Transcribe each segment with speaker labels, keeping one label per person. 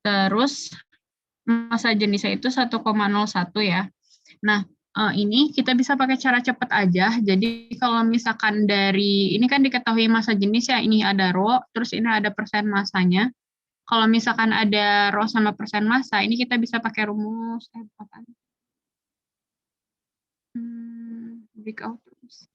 Speaker 1: Terus massa jenisnya itu 1,01 ya. Nah, ini kita bisa pakai cara cepat aja. Jadi kalau misalkan dari ini kan diketahui massa jenis ya, ini ada rho, terus ini ada persen massanya. Kalau misalkan ada rho sama persen massa, ini kita bisa pakai rumus breakout rules.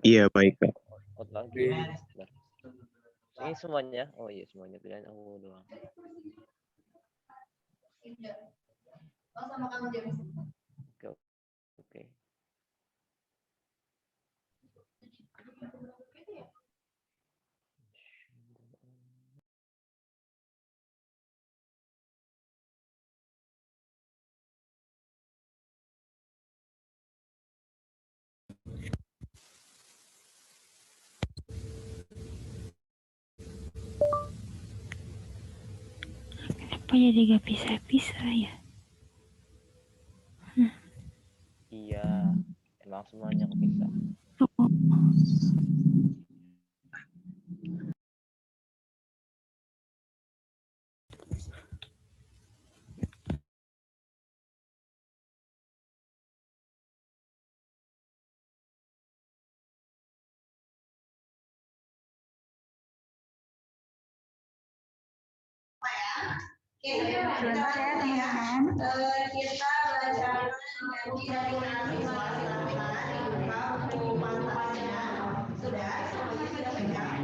Speaker 2: Iya, baik, Kak.
Speaker 3: Lagi. Ini semuanya? Oh iya, semuanya. Pilihan aku doang. Oke.
Speaker 4: Kenapa jadi gak bisa ya?
Speaker 3: Iya, emang semuanya kepisah.
Speaker 5: Sebentar ya teman-teman. Kita bacakan sudah pegang.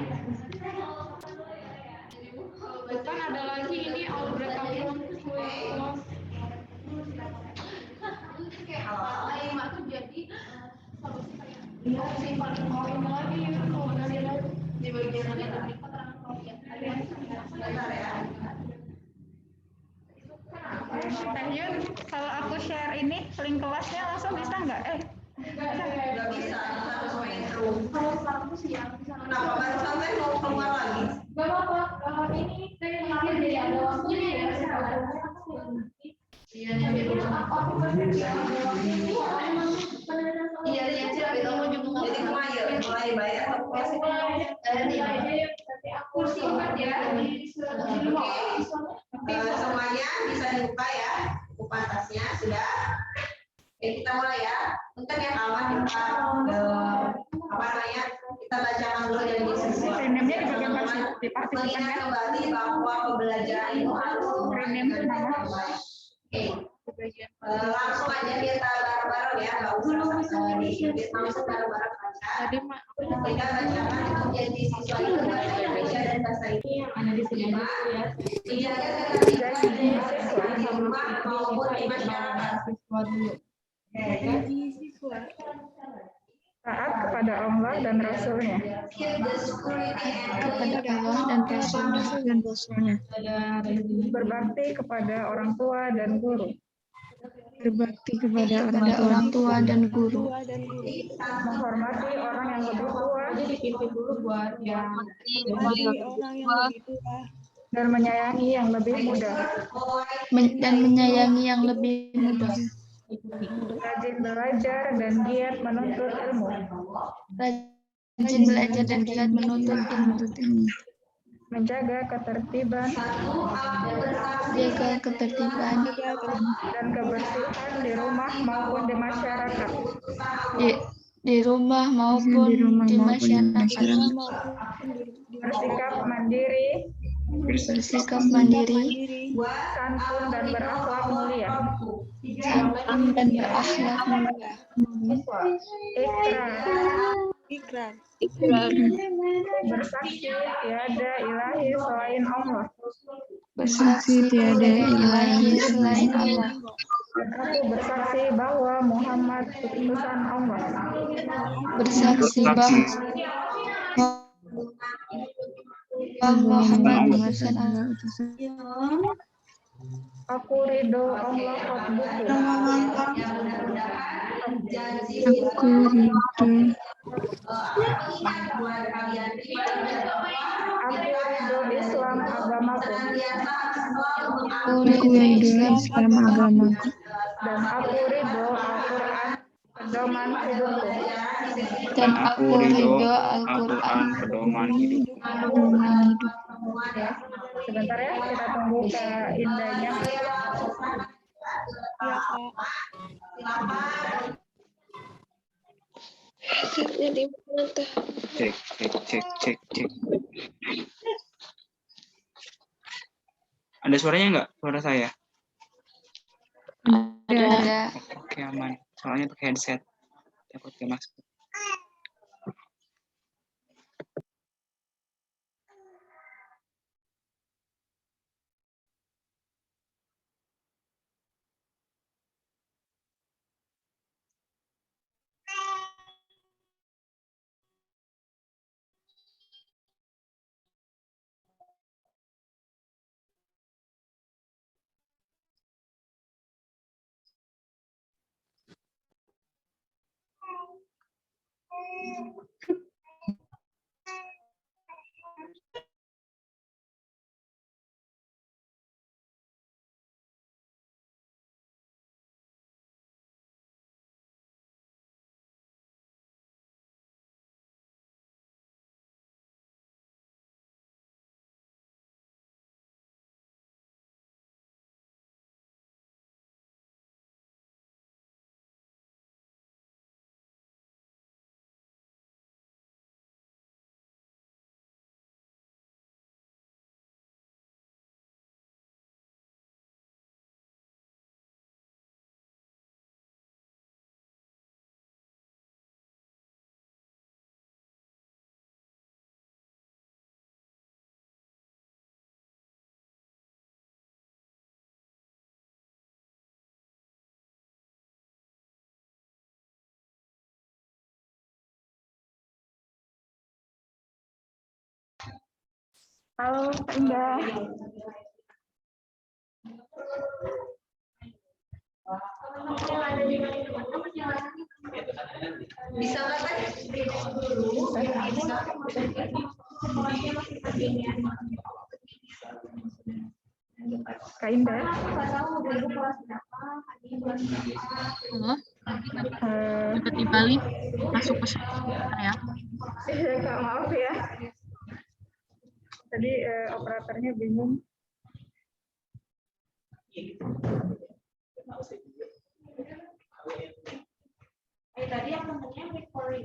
Speaker 1: Depan ada lagi ini algebra jadi di bagian
Speaker 5: Kalau aku share ini link kelasnya langsung bisa nggak?
Speaker 6: Nggak bisa, kita harus main room. Kalau sekarang siang. Kenapa baru sampai mau keluar lagi?
Speaker 7: Gak apa-apa, ini saya jadi ada waktunya ya. Iya, yang cerita kamu juga
Speaker 6: Jadi mulai bayar
Speaker 7: kursi ya.
Speaker 6: semuanya bisa dibuka ya, buku pantasnya sudah. Oke, kita mulai ya. Untuk yang awal kita kita bacakan dulu dari siswa. Mengingat kembali bahwa pembelajaran itu harus langsung aja kita bareng-bareng ya, nggak usah langsung bareng-bareng baca. Kita bacakan untuk jadi siswa itu bahasa Indonesia dan bahasa Inggris yang ada di sini ya. Dijaga ketertiban di rumah maupun di masyarakat.
Speaker 5: Taat kepada Allah dan Rasulnya.
Speaker 4: Kepada Allah dan Rasulnya.
Speaker 5: Berbakti kepada orang tua dan guru.
Speaker 4: Berbakti kepada orang tua dan guru.
Speaker 5: Menghormati orang yang lebih tua. Dan menyayangi yang lebih muda. Rajin belajar dan giat menuntut ilmu. Menjaga ketertiban dan kebersihan di rumah maupun di masyarakat.
Speaker 4: Di rumah maupun di masyarakat.
Speaker 5: Bersikap mandiri
Speaker 4: bersikap mandiri,
Speaker 5: santun dan berakhlak mulia,
Speaker 4: santun dan berakhlak mulia,
Speaker 5: ikrar,
Speaker 4: ikrar,
Speaker 5: bersaksi tiada ilahi selain Allah,
Speaker 4: bersaksi tiada ilahi selain Allah,
Speaker 5: dan aku bersaksi bahwa Muhammad utusan Allah.
Speaker 4: bersaksi bahwa Muhammad utusan Allah.
Speaker 5: Aku ridho Allah Rabbuku.
Speaker 4: Aku ridho,
Speaker 5: Aku ridho Islam agamaku.
Speaker 4: aku ridho Islam agamaku,
Speaker 5: Dan aku ridho Al-Quran pedoman hidupku.
Speaker 4: dan aku ridho Al-Quran
Speaker 2: pedoman hidup.
Speaker 4: pedoman hidup.
Speaker 5: Ya, sebentar ya, kita tunggu Kak Indahnya.
Speaker 2: Cek. Ada suaranya nggak? Suara saya?
Speaker 4: Ada.
Speaker 2: Oke, aman. Soalnya pakai headset. Takut gak masuk.
Speaker 5: Halo Kak Indah.
Speaker 6: Bisa nggak Teh?
Speaker 5: Kak Indah.
Speaker 1: Halo,
Speaker 5: Eh,
Speaker 1: tiba-tiba Li masuk ke sebentar ya.
Speaker 5: Kak, maaf ya. Tadi operatornya bingung.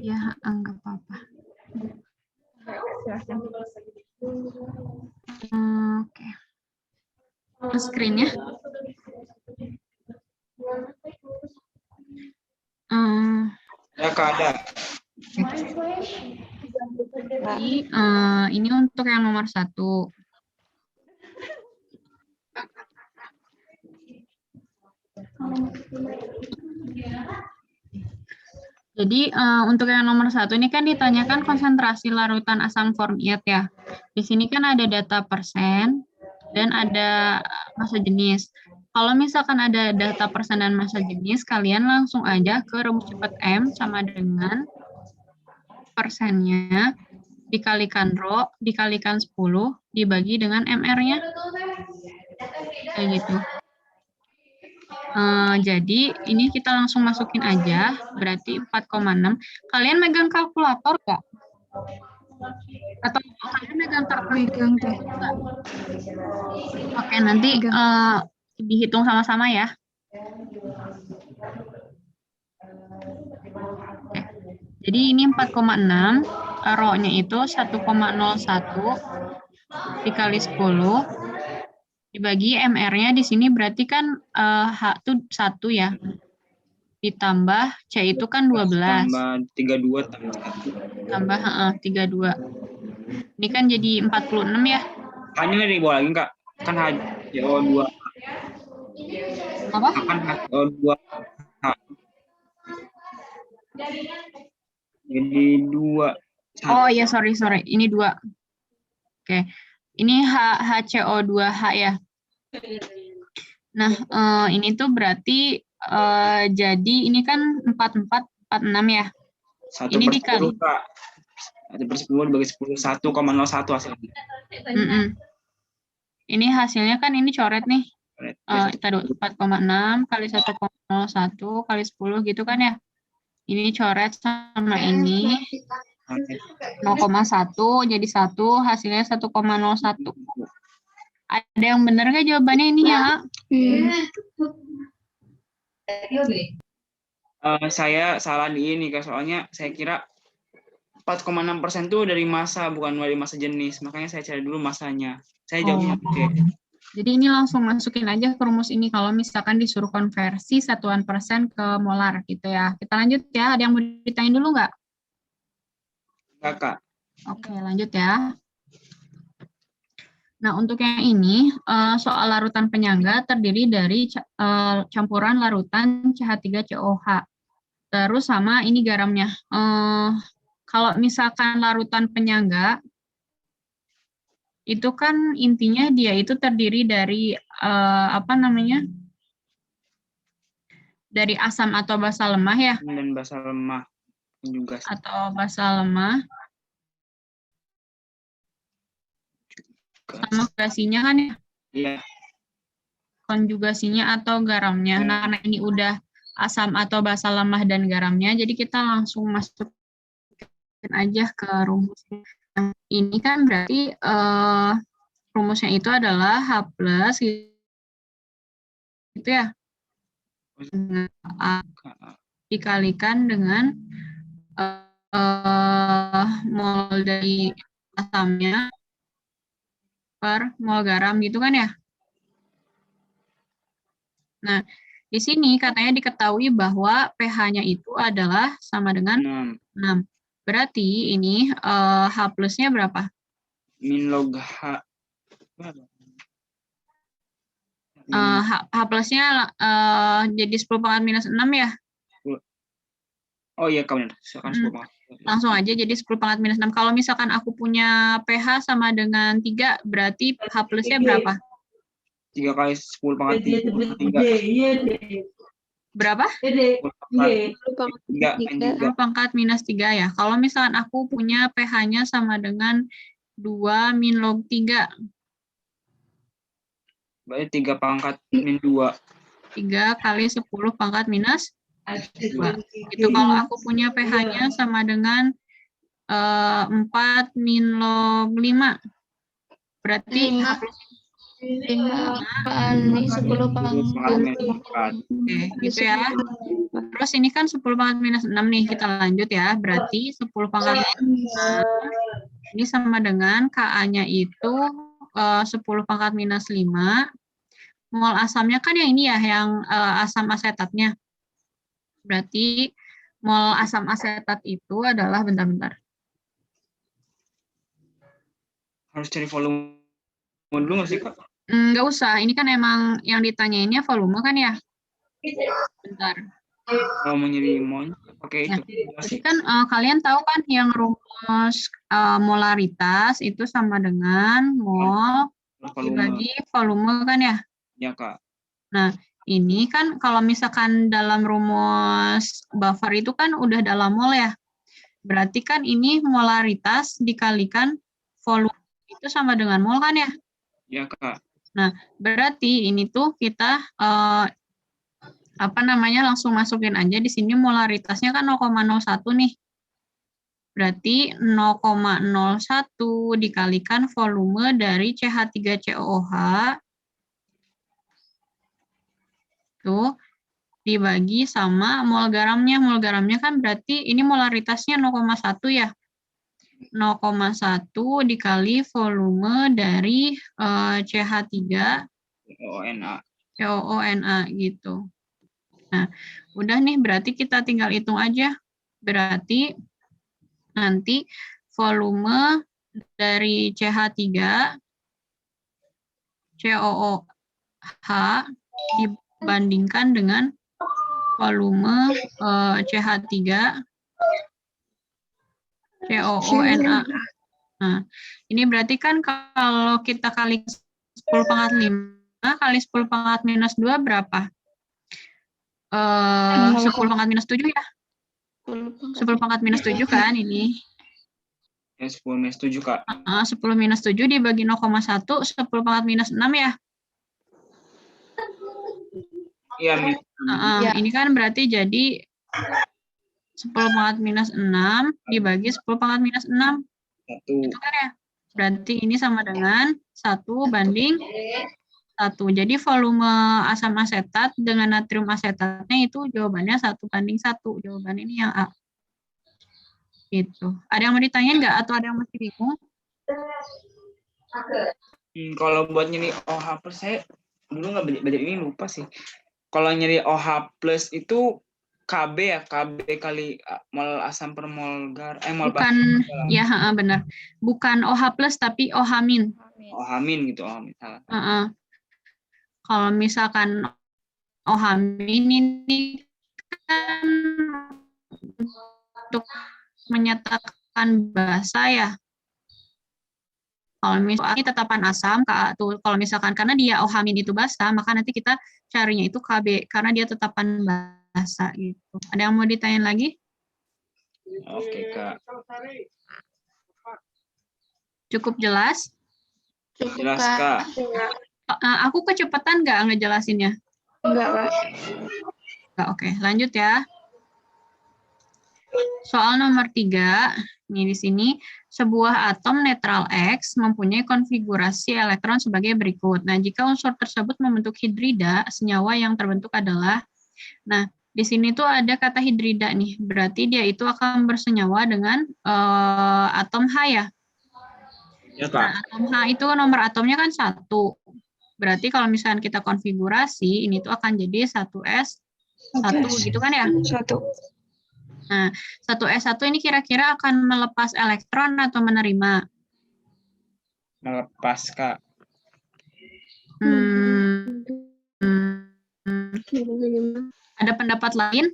Speaker 1: Ya, anggap apa.
Speaker 5: Silahkan.
Speaker 1: Oke. Ke screen ya.
Speaker 2: Ya, Kak, ada.
Speaker 1: Jadi, ini untuk yang nomor 1. Jadi untuk yang nomor 1 ini kan ditanyakan konsentrasi larutan asam formiat ya. Di sini kan ada data persen dan ada massa jenis. Kalau misalkan ada data persen dan massa jenis, kalian langsung aja ke rumus cepat M sama dengan persennya dikalikan rho dikalikan 10 dibagi dengan MR-nya. Kayak gitu. Jadi ini kita langsung masukin aja, berarti 4,6. Kalian megang kalkulator nggak? Atau kalian megang
Speaker 4: Megang Teh.
Speaker 1: Oke, nanti dihitung sama-sama ya. Oke. Jadi ini 4,6, rho-nya itu 1,01, dikali 10 dibagi MR-nya di sini berarti kan H itu 1 ya. Ditambah C itu kan 12.
Speaker 2: Tambah 32 tambah 1.
Speaker 1: Tambah 32. Ini kan jadi 46 ya.
Speaker 2: Hanya nggak dibawa lagi, Kak? Kan HCO2.
Speaker 1: Apa?
Speaker 2: Kan HCO2. Jadi 2.
Speaker 1: Oh iya, sorry. Ini 2. Oke. Ini HCO2H ya. Nah, ini tuh berarti jadi ini kan 46 ya.
Speaker 2: 1
Speaker 1: Ini
Speaker 2: per
Speaker 1: dikali.
Speaker 2: 10, Kak. 1 per 10 dibagi 10, 1,01 hasilnya.
Speaker 1: Ini hasilnya kan ini coret nih.
Speaker 2: Coret.
Speaker 1: Kita 4,6 kali 1,01 kali 10 gitu kan ya. Ini coret sama ini 0,1 jadi 1, hasilnya 1,01. Ada yang benar nggak jawabannya ini ya?
Speaker 2: Saya salah di ini, Kak. Soalnya saya kira 4,6% itu dari massa, bukan dari massa jenis. Makanya saya cari dulu massanya. Saya jawabnya oke.
Speaker 1: Jadi ini langsung masukin aja ke rumus ini kalau misalkan disuruh konversi satuan persen ke molar gitu ya. Kita lanjut ya. Ada yang mau ditanyain dulu nggak?
Speaker 2: Enggak, Kak.
Speaker 1: Oke, lanjut ya. Nah, untuk yang ini, soal larutan penyangga terdiri dari campuran larutan CH3COH. Terus sama ini garamnya. Kalau misalkan larutan penyangga, itu kan intinya dia itu terdiri dari dari asam atau basa lemah ya,
Speaker 2: Dan basa lemah juga.
Speaker 1: atau basa lemah sama konjugasinya kan ya,
Speaker 2: Iya.
Speaker 1: konjugasinya atau garamnya. Nah, karena ini udah asam atau basa lemah dan garamnya, jadi kita langsung masukin aja ke rumusnya. Nah, ini kan berarti rumusnya itu adalah H+ gitu ya, dikalikan dengan mol dari asamnya per mol garam gitu kan ya. Nah, di sini katanya diketahui bahwa pH-nya itu adalah sama dengan 6. Berarti ini H+-nya berapa?
Speaker 2: Min log H.
Speaker 1: H+-nya jadi 10 pangkat minus 6 ya?
Speaker 2: Oh iya, Kak, benar. Silakan 10 pangkat.
Speaker 1: Langsung aja jadi 10 pangkat minus 6. Kalau misalkan aku punya pH sama dengan 3, berarti H+-nya berapa?
Speaker 2: 3 kali 10 pangkat 3.
Speaker 1: Berapa?
Speaker 2: 10
Speaker 1: pangkat minus 3 ya. Kalau misalkan aku punya pH-nya sama dengan 2 min log 3.
Speaker 2: Berarti 3 pangkat min 2.
Speaker 1: 3 kali 10 pangkat minus 2. Itu kalau aku punya pH-nya sama dengan 4 min log 5. Berarti
Speaker 4: 5 kali 10 pangkat minus 4.
Speaker 1: Oke, gitu ya. Terus ini kan 10 pangkat minus 6 nih, kita lanjut ya. Berarti 10 pangkat minus 6 ini sama dengan Ka-nya itu 10 pangkat minus 5. Mol asamnya kan yang ini ya, yang asam asetatnya. Berarti mol asam asetat itu adalah, bentar-bentar.
Speaker 2: Harus cari volume dulu nggak sih, Kak?
Speaker 1: Nggak usah, ini kan emang yang ditanyainnya volume kan ya. Bentar.
Speaker 2: Kalau mau nyari mol, oke itu.
Speaker 1: Jadi kan kalian tahu kan yang rumus molaritas itu sama dengan mol dibagi volume kan ya?
Speaker 2: Ya, Kak.
Speaker 1: Nah, ini kan kalau misalkan dalam rumus buffer itu kan udah dalam mol ya. Berarti kan ini molaritas dikalikan volume itu sama dengan mol kan ya?
Speaker 2: Ya, Kak.
Speaker 1: Nah, berarti ini tuh kita langsung masukin aja di sini molaritasnya kan 0,01 nih. Berarti 0,01 dikalikan volume dari CH3COOH tuh dibagi sama mol garamnya. Mol garamnya kan berarti ini molaritasnya 0,1 ya. 0,1 dikali volume dari CH3
Speaker 2: ONA.
Speaker 1: COONA gitu. Nah, udah nih berarti kita tinggal hitung aja. Berarti nanti volume dari CH3 COOH dibandingkan dengan volume CH3 COONA. Nah, ini berarti kan kalau kita kali 10 pangkat 5 kali 10 pangkat minus 2 berapa? 10 pangkat minus 7 ya? 10 pangkat minus 7 kan ini?
Speaker 2: Ya, 10 minus 7, Kak.
Speaker 1: 10 minus 7 dibagi 0,1, 10 pangkat minus 6 ya?
Speaker 2: Iya,
Speaker 1: Ini kan berarti jadi 10 pangkat minus 6 dibagi 10 pangkat minus 6.
Speaker 2: 1.
Speaker 1: Itu kan ya? Berarti ini sama dengan 1 banding 1. Jadi volume asam asetat dengan natrium asetatnya itu jawabannya 1 banding 1. Jawaban ini yang A. Gitu. Ada yang mau ditanyain nggak? Atau ada yang masih bingung?
Speaker 2: Kalau buat nyari OH plus, saya dulu nggak belajar ini, lupa sih. Kalau nyari OH plus itu KB ya, KB kali mol asam per mol mol
Speaker 1: Bukan, ya benar. Bukan OH plus tapi OH min.
Speaker 2: OH min gitu, OH min.
Speaker 1: Kalau misalkan OH min ini kan untuk menyatakan basa ya. Kalau misalnya ini tetapan asam, kalau misalkan karena dia OH min itu basa, maka nanti kita carinya itu KB karena dia tetapan basa gitu. Ada yang mau ditanyain lagi?
Speaker 2: Oke, Kak.
Speaker 1: Cukup jelas?
Speaker 2: Jelas, Kak.
Speaker 1: Aku kecepatan nggak ngejelasinnya?
Speaker 4: Enggak, Kak.
Speaker 1: Nggak, oke. Lanjut ya. Soal nomor 3, nih di sini, sebuah atom netral X mempunyai konfigurasi elektron sebagai berikut. Nah, jika unsur tersebut membentuk hidrida, senyawa yang terbentuk adalah, nah, di sini tuh ada kata hidrida nih, berarti dia itu akan bersenyawa dengan atom H ya.
Speaker 2: Ya, Kak.
Speaker 1: Nah, atom H itu nomor atomnya kan 1. Berarti kalau misalkan kita konfigurasi, ini tuh akan jadi 1s1 gitu kan ya?
Speaker 4: 1.
Speaker 1: Nah, 1s1 ini kira-kira akan melepas elektron atau menerima?
Speaker 2: Melepas, Kak.
Speaker 1: Ada pendapat lain?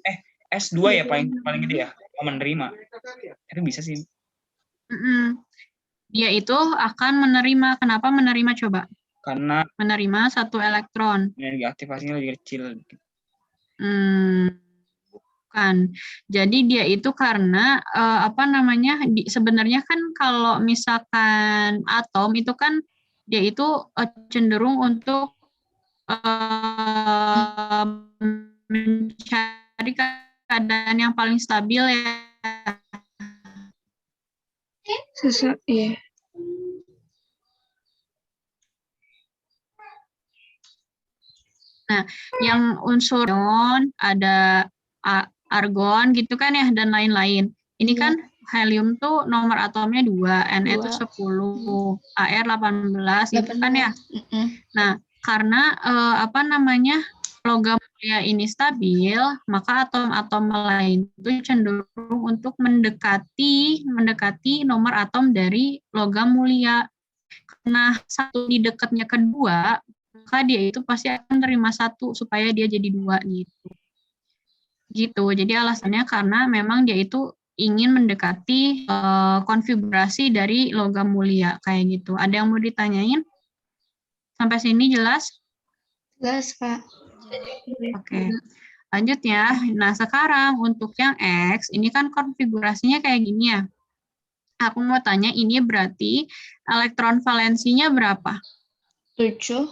Speaker 2: S2 ya paling gede ya, menerima. Itu bisa sih.
Speaker 1: Dia itu akan menerima. Kenapa menerima coba?
Speaker 2: Karena
Speaker 1: menerima 1 elektron.
Speaker 2: Energi aktivasinya lebih kecil.
Speaker 1: Bukan. Jadi dia itu karena sebenarnya kan kalau misalkan atom itu kan dia itu cenderung untuk mencari keadaan yang paling stabil ya.
Speaker 4: Iya.
Speaker 1: Nah, yang unsur ion ada argon gitu kan ya, dan lain-lain. Ini kan helium tuh nomor atomnya 2, Na itu 10, Ar 18 gitu kan ya. Nah, karena logam mulia ini stabil, maka atom-atom lain itu cenderung untuk mendekati nomor atom dari logam mulia. Nah, satu di dekatnya kedua, maka dia itu pasti akan terima 1 supaya dia jadi 2 gitu. Jadi alasannya karena memang dia itu ingin mendekati konfigurasi dari logam mulia kayak gitu. Ada yang mau ditanyain? Sampai sini jelas?
Speaker 4: Jelas, Kak.
Speaker 1: Oke. Lanjut ya. Nah, sekarang untuk yang X, ini kan konfigurasinya kayak gini ya. Aku mau tanya, ini berarti elektron valensinya berapa?
Speaker 4: 7.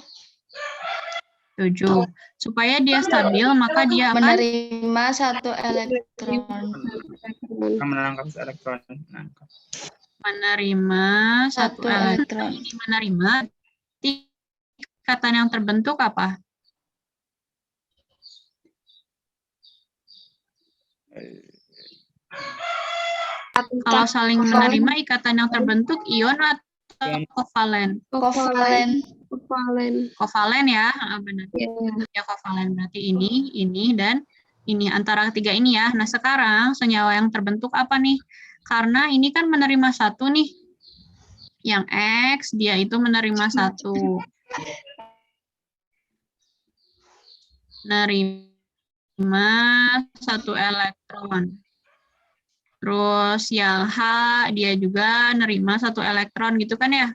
Speaker 1: Supaya dia stabil, maka dia akan
Speaker 4: menerima 1 elektron.
Speaker 2: Menangkap elektron.
Speaker 1: Menerima 1 elektron. Ini menerima, ikatan yang terbentuk apa? Kalau saling menerima ikatan yang terbentuk ion atau kovalen?
Speaker 4: Kovalen.
Speaker 1: Kovalen ya, benar. Ya kovalen berarti ini dan ini antara ketiga ini ya. Nah sekarang senyawa yang terbentuk apa nih? Karena ini kan menerima satu nih. Yang X dia itu menerima satu. Menerima satu elektron. Terus yang H dia juga nerima satu elektron gitu kan ya?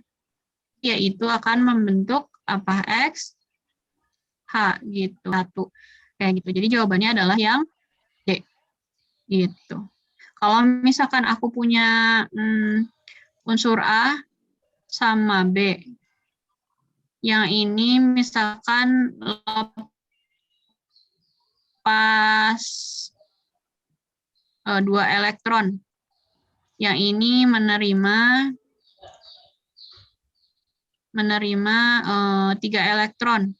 Speaker 1: Yaitu akan membentuk apa X H gitu satu kayak gitu. Jadi jawabannya adalah yang D gitu. Kalau misalkan aku punya unsur A sama B, yang ini misalkan lepas 2 elektron, yang ini menerima 3 elektron.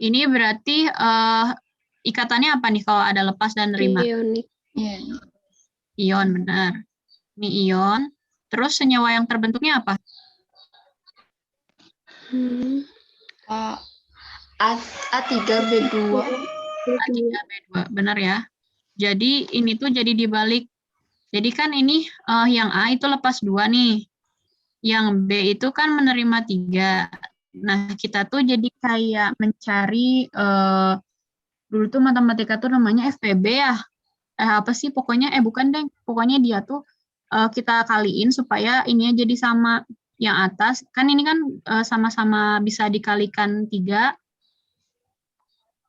Speaker 1: Ini berarti ikatannya apa nih kalau ada lepas dan nerima?
Speaker 4: Ionik.
Speaker 1: Ion, benar. Ini ion. Terus senyawa yang terbentuknya apa?
Speaker 4: A3B2.
Speaker 1: A3B2, benar ya. Jadi ini tuh jadi dibalik. Jadi kan ini yang A itu lepas 2 nih. Yang B itu kan menerima 3. Nah, kita tuh jadi kayak mencari, dulu tuh matematika tuh namanya FPB ya. Apa sih pokoknya, bukan deh. Pokoknya dia tuh kita kaliin supaya ini jadi sama. Yang atas, kan ini kan sama-sama bisa dikalikan 3.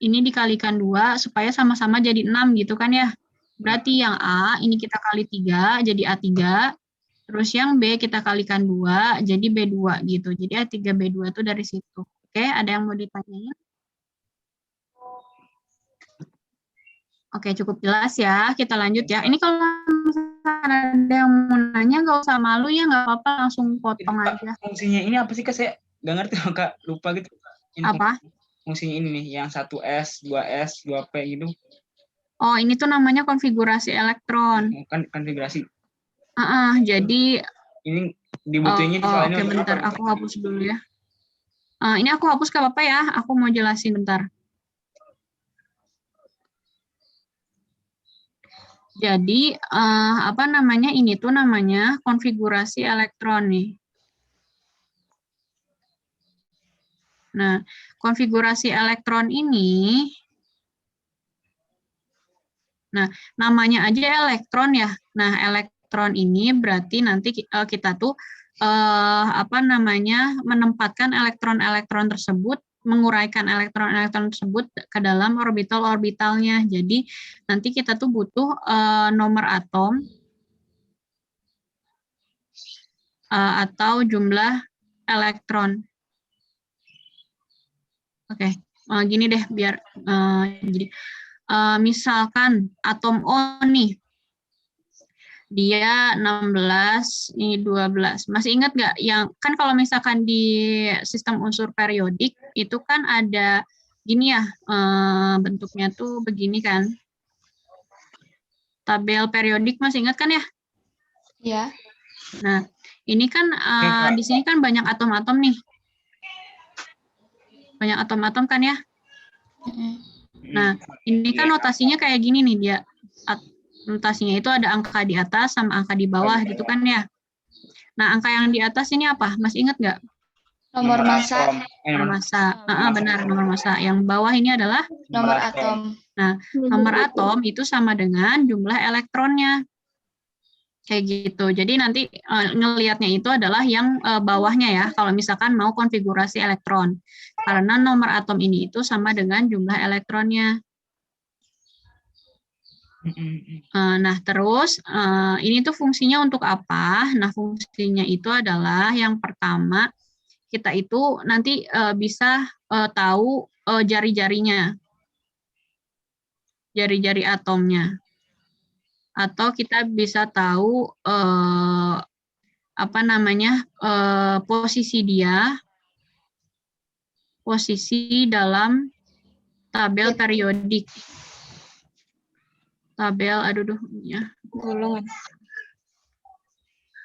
Speaker 1: Ini dikalikan 2 supaya sama-sama jadi 6 gitu kan ya. Berarti yang A ini kita kali 3 jadi A3. Terus yang B kita kalikan 2 jadi B2 gitu. Jadi A3B2 itu dari situ. Oke, ada yang mau ditanyain? Oke, cukup jelas ya. Kita lanjut ya. Ini kalau misalkan ada yang mau nanya nggak usah malu ya, nggak apa-apa langsung potong aja.
Speaker 2: Fungsinya ini apa sih Kak? Saya nggak ngerti Kak, lupa gitu.
Speaker 1: Apa?
Speaker 2: Fungsinya ini nih, yang 1S, 2S, 2P gitu.
Speaker 1: Oh, ini tuh namanya konfigurasi elektron.
Speaker 2: Kan konfigurasi.
Speaker 1: Jadi
Speaker 2: ini dibutuhinnya di soalnya.
Speaker 1: Oke, bentar, aku hapus dulu ya. Ini aku hapus ke Bapak ya, aku mau jelasin bentar. Jadi, apa namanya, ini tuh namanya konfigurasi elektron nih. Nah, konfigurasi elektron ini, nah, namanya aja elektron ya. Nah, elektron ini berarti nanti kita tuh, apa namanya, menempatkan elektron-elektron tersebut, menguraikan elektron-elektron tersebut ke dalam orbital-orbitalnya. Jadi nanti kita tuh butuh nomor atom atau jumlah elektron. Oke, gini deh biar jadi misalkan atom O nih, dia 16, ini 12. Masih ingat nggak yang kan kalau misalkan di sistem unsur periodik itu kan ada gini ya, bentuknya tuh begini kan. Tabel periodik masih ingat kan ya?
Speaker 4: Ya.
Speaker 1: Nah, ini kan di sini kan banyak atom-atom nih. Banyak atom-atom kan ya? Nah, ini kan notasinya kayak gini nih dia. Notasinya itu ada angka di atas sama angka di bawah gitu kan ya. Nah, angka yang di atas ini apa? Masih ingat nggak?
Speaker 4: Nomor massa.
Speaker 1: Nomor massa. Benar, nomor massa. Yang bawah ini adalah
Speaker 4: Nomor atom.
Speaker 1: Nah, nomor atom itu sama dengan jumlah elektronnya. Kayak gitu. Jadi nanti ngelihatnya itu adalah yang bawahnya ya, kalau misalkan mau konfigurasi elektron. Karena nomor atom ini itu sama dengan jumlah elektronnya. Nah, terus ini tuh fungsinya untuk apa? Nah, fungsinya itu adalah yang pertama, kita itu nanti bisa tahu jari-jarinya. Jari-jari atomnya. Atau kita bisa tahu apa namanya, posisi dia, posisi dalam tabel periodik. tabel, ya,
Speaker 4: Golongan.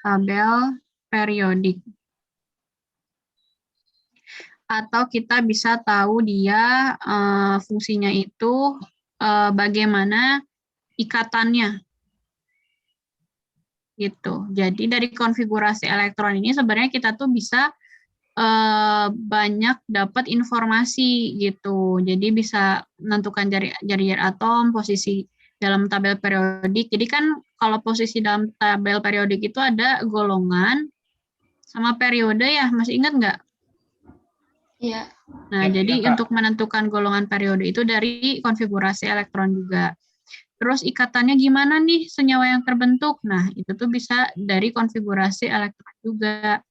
Speaker 1: tabel periodik. Atau kita bisa tahu dia fungsinya itu bagaimana ikatannya. Gitu. Jadi dari konfigurasi elektron ini sebenarnya kita tuh bisa banyak dapat informasi gitu. Jadi bisa menentukan jari atom, posisi dalam tabel periodik. Jadi kan kalau posisi dalam tabel periodik itu ada golongan sama periode ya, masih ingat nggak?
Speaker 7: Iya.
Speaker 1: Nah,
Speaker 2: Ya,
Speaker 1: jadi
Speaker 2: Kak.
Speaker 1: untuk menentukan golongan periode itu dari konfigurasi elektron juga. Terus ikatannya gimana nih senyawa yang terbentuk? Nah, itu tuh bisa dari konfigurasi elektron juga.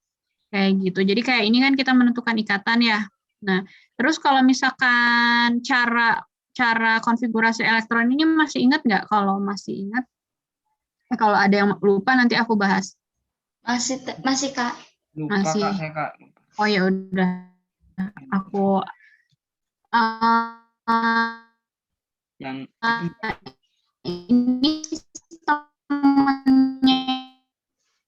Speaker 1: Kayak gitu. Jadi kayak ini kan kita menentukan ikatan ya. Nah, terus kalau misalkan cara konfigurasi elektron ini masih ingat nggak? Kalau masih ingat, kalau ada yang lupa nanti aku bahas.
Speaker 7: Masih Kak.
Speaker 2: Lupa
Speaker 1: Masih.
Speaker 2: Kak, saya Kak.
Speaker 1: Oh ya udah. Aku
Speaker 2: Yang
Speaker 1: ini temannya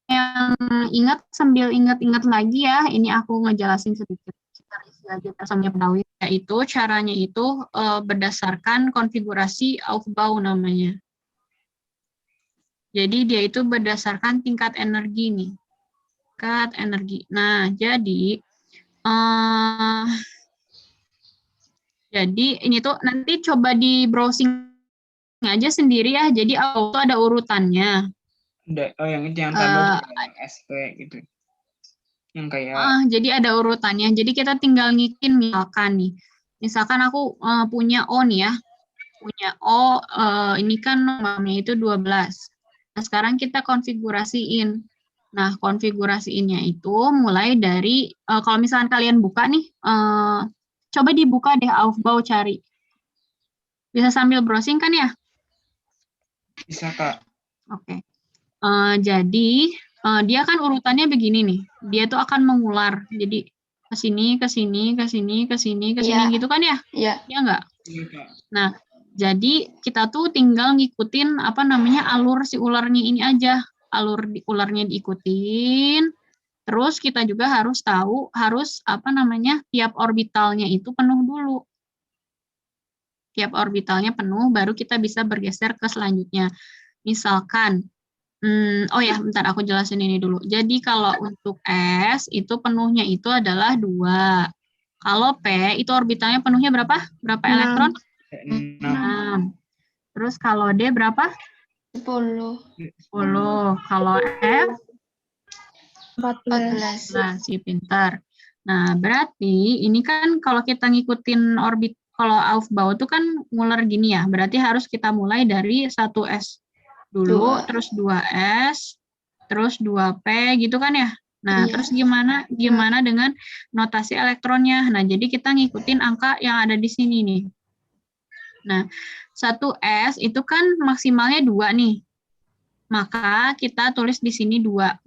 Speaker 1: yang ingat sambil ingat-ingat lagi ya, ini aku ngejelasin sedikit secara isi aja sambil pedawai, yaitu caranya itu berdasarkan konfigurasi Aufbau namanya. Jadi dia itu berdasarkan tingkat energi nih. Tingkat energi. Nah, jadi ini tuh nanti coba di browsing aja sendiri ya. Jadi auto ada urutannya.
Speaker 2: yang itu yang tabel yang SP gitu. Yang kayak
Speaker 1: Jadi ada urutannya. Jadi kita tinggal ngikin misalkan nih. Misalkan aku punya O nih ya. Punya O, ini kan nomornya itu 12. Nah, sekarang kita konfigurasiin. Nah, konfigurasiinnya itu mulai dari, kalau misalkan kalian buka nih, coba dibuka deh Aufbau cari. Bisa sambil browsing kan ya?
Speaker 2: bisa Kak.
Speaker 1: Oke. Jadi, dia kan urutannya begini nih. Dia tuh akan mengular. Jadi, ke sini, ke sini, ke sini, ke sini, ke sini,
Speaker 7: Iya.
Speaker 1: gitu kan ya?
Speaker 7: Iya.
Speaker 1: Ya enggak?
Speaker 2: Iya Kak.
Speaker 1: Nah, jadi kita tuh tinggal ngikutin apa namanya alur si ularnya ini aja. Alur ularnya diikutin. Terus kita juga harus tahu apa namanya tiap orbitalnya itu penuh dulu. Tiap orbitalnya penuh baru kita bisa bergeser ke selanjutnya. Misalkan oh ya, bentar aku jelasin ini dulu. Jadi kalau untuk S itu penuhnya itu adalah 2. Kalau P itu orbitalnya penuhnya berapa? Berapa
Speaker 4: 6.
Speaker 1: elektron?
Speaker 2: 6.
Speaker 1: 6. Terus kalau D berapa?
Speaker 7: 10.
Speaker 1: 10. Kalau F?
Speaker 4: 14.
Speaker 1: Nah, si pintar. Nah, berarti ini kan kalau kita ngikutin orbit, kalau Aufbau itu kan ngular gini ya, berarti harus kita mulai dari 1S dulu, terus 2S, terus 2P gitu kan ya. Nah,
Speaker 7: Iya.
Speaker 1: terus gimana dengan notasi elektronnya? Nah, jadi kita ngikutin angka yang ada di sini nih. Nah, 1S itu kan maksimalnya 2 nih. Maka kita tulis di sini 2.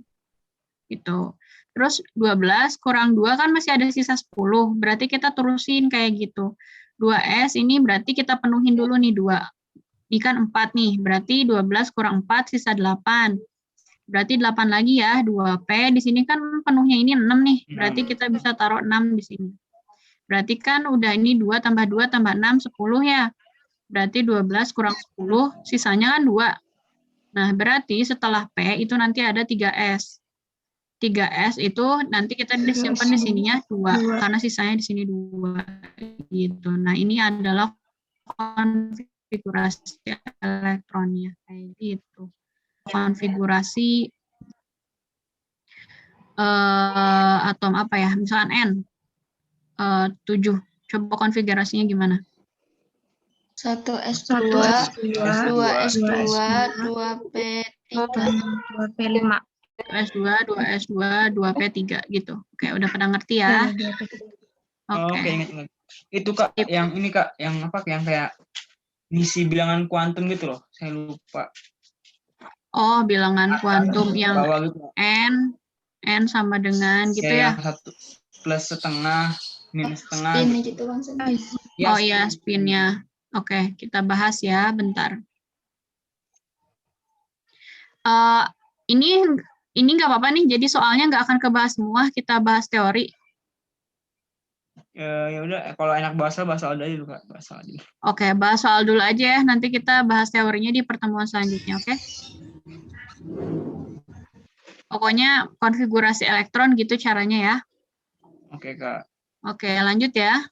Speaker 1: Gitu. Terus 12 kurang 2 kan masih ada sisa 10. Berarti kita terusin kayak gitu. 2S ini berarti kita penuhin dulu nih 2. Ini kan 4 nih. Berarti 12 kurang 4 sisa 8. Berarti 8 lagi ya. 2P di sini kan penuhnya ini 6 nih. Berarti kita bisa taruh 6 di sini. Berarti kan udah ini 2 tambah 2 tambah 6, 10 ya. Berarti 12 kurang 10, sisanya kan 2. Nah, berarti setelah P itu nanti ada 3S. 3S itu nanti kita disimpan di sininya 2, karena sisanya di sini 2. Gitu. Nah, ini adalah konfigurasi elektronnya. Kayak gitu. Konfigurasi atom apa ya? Misalkan N. 7. Coba konfigurasinya gimana?
Speaker 7: 1S2,
Speaker 4: 2S2,
Speaker 7: 2S2, 2P3.
Speaker 4: 2P5.
Speaker 1: 2S2, 2S2, 2P3 gitu. Oke, udah pada ngerti ya?
Speaker 2: Oke, ingat. Itu Kak, yang ini Kak, yang apa? Yang kayak misi bilangan kuantum gitu loh. Saya lupa.
Speaker 1: Oh, bilangan kuantum yang
Speaker 2: Bawah gitu.
Speaker 1: N sama dengan gitu
Speaker 2: Kayak
Speaker 1: ya?
Speaker 2: 1 plus setengah, minus setengah.
Speaker 7: Spin gitu kan.
Speaker 1: Oh iya, spin-nya. Oke, kita bahas ya, bentar. Ini nggak apa-apa nih, jadi soalnya nggak akan kebahas semua, kita bahas teori.
Speaker 2: Ya udah, kalau enak bahasa aja dulu Kak, bahasa aja.
Speaker 1: Oke, bahas soal dulu aja ya, nanti kita bahas teorinya di pertemuan selanjutnya, oke? Pokoknya konfigurasi elektron gitu caranya ya.
Speaker 2: Oke Kak.
Speaker 1: Oke, lanjut ya.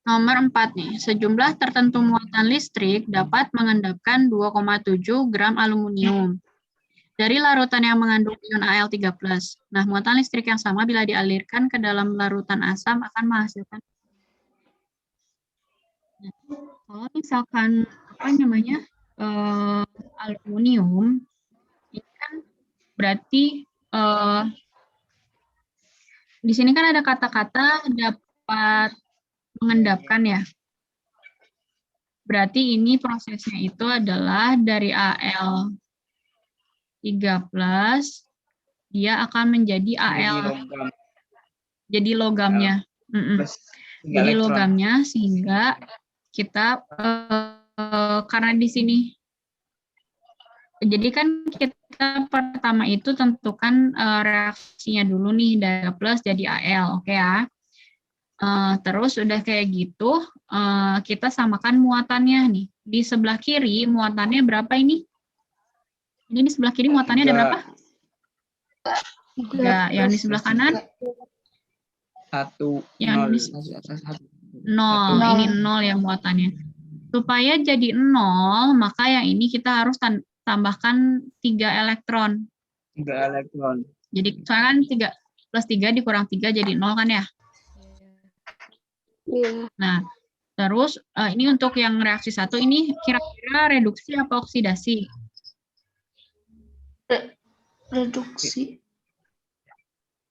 Speaker 1: Nomor 4 nih, sejumlah tertentu muatan listrik dapat mengendapkan 2,7 gram aluminium dari larutan yang mengandung ion Al3+. Nah, muatan listrik yang sama bila dialirkan ke dalam larutan asam akan menghasilkan. Nah, kalau misalkan aluminium, ini kan berarti di sini kan ada kata-kata dapat mengendapkan ya. Berarti ini prosesnya itu adalah dari Al3+, dia akan menjadi Al, jadi logamnya. Jadi logamnya, sehingga kita, karena di sini, jadi kan kita pertama itu tentukan reaksinya dulu nih, dari plus jadi Al, oke ya. Terus udah kayak gitu, kita samakan muatannya nih. Di sebelah kiri muatannya berapa ini? Ini di sebelah kiri muatannya ada berapa? 3. Yang di sebelah kanan?
Speaker 2: 1.
Speaker 1: Yang 0. Ini 0 ya muatannya. Supaya jadi 0, maka yang ini kita harus tambahkan 3 elektron.
Speaker 2: 3 elektron.
Speaker 1: Jadi soalnya kan 3 plus 3 dikurang 3 jadi 0 kan ya?
Speaker 4: Iya.
Speaker 1: Nah, terus ini untuk yang reaksi 1 ini kira-kira reduksi apa oksidasi?
Speaker 4: Reduksi.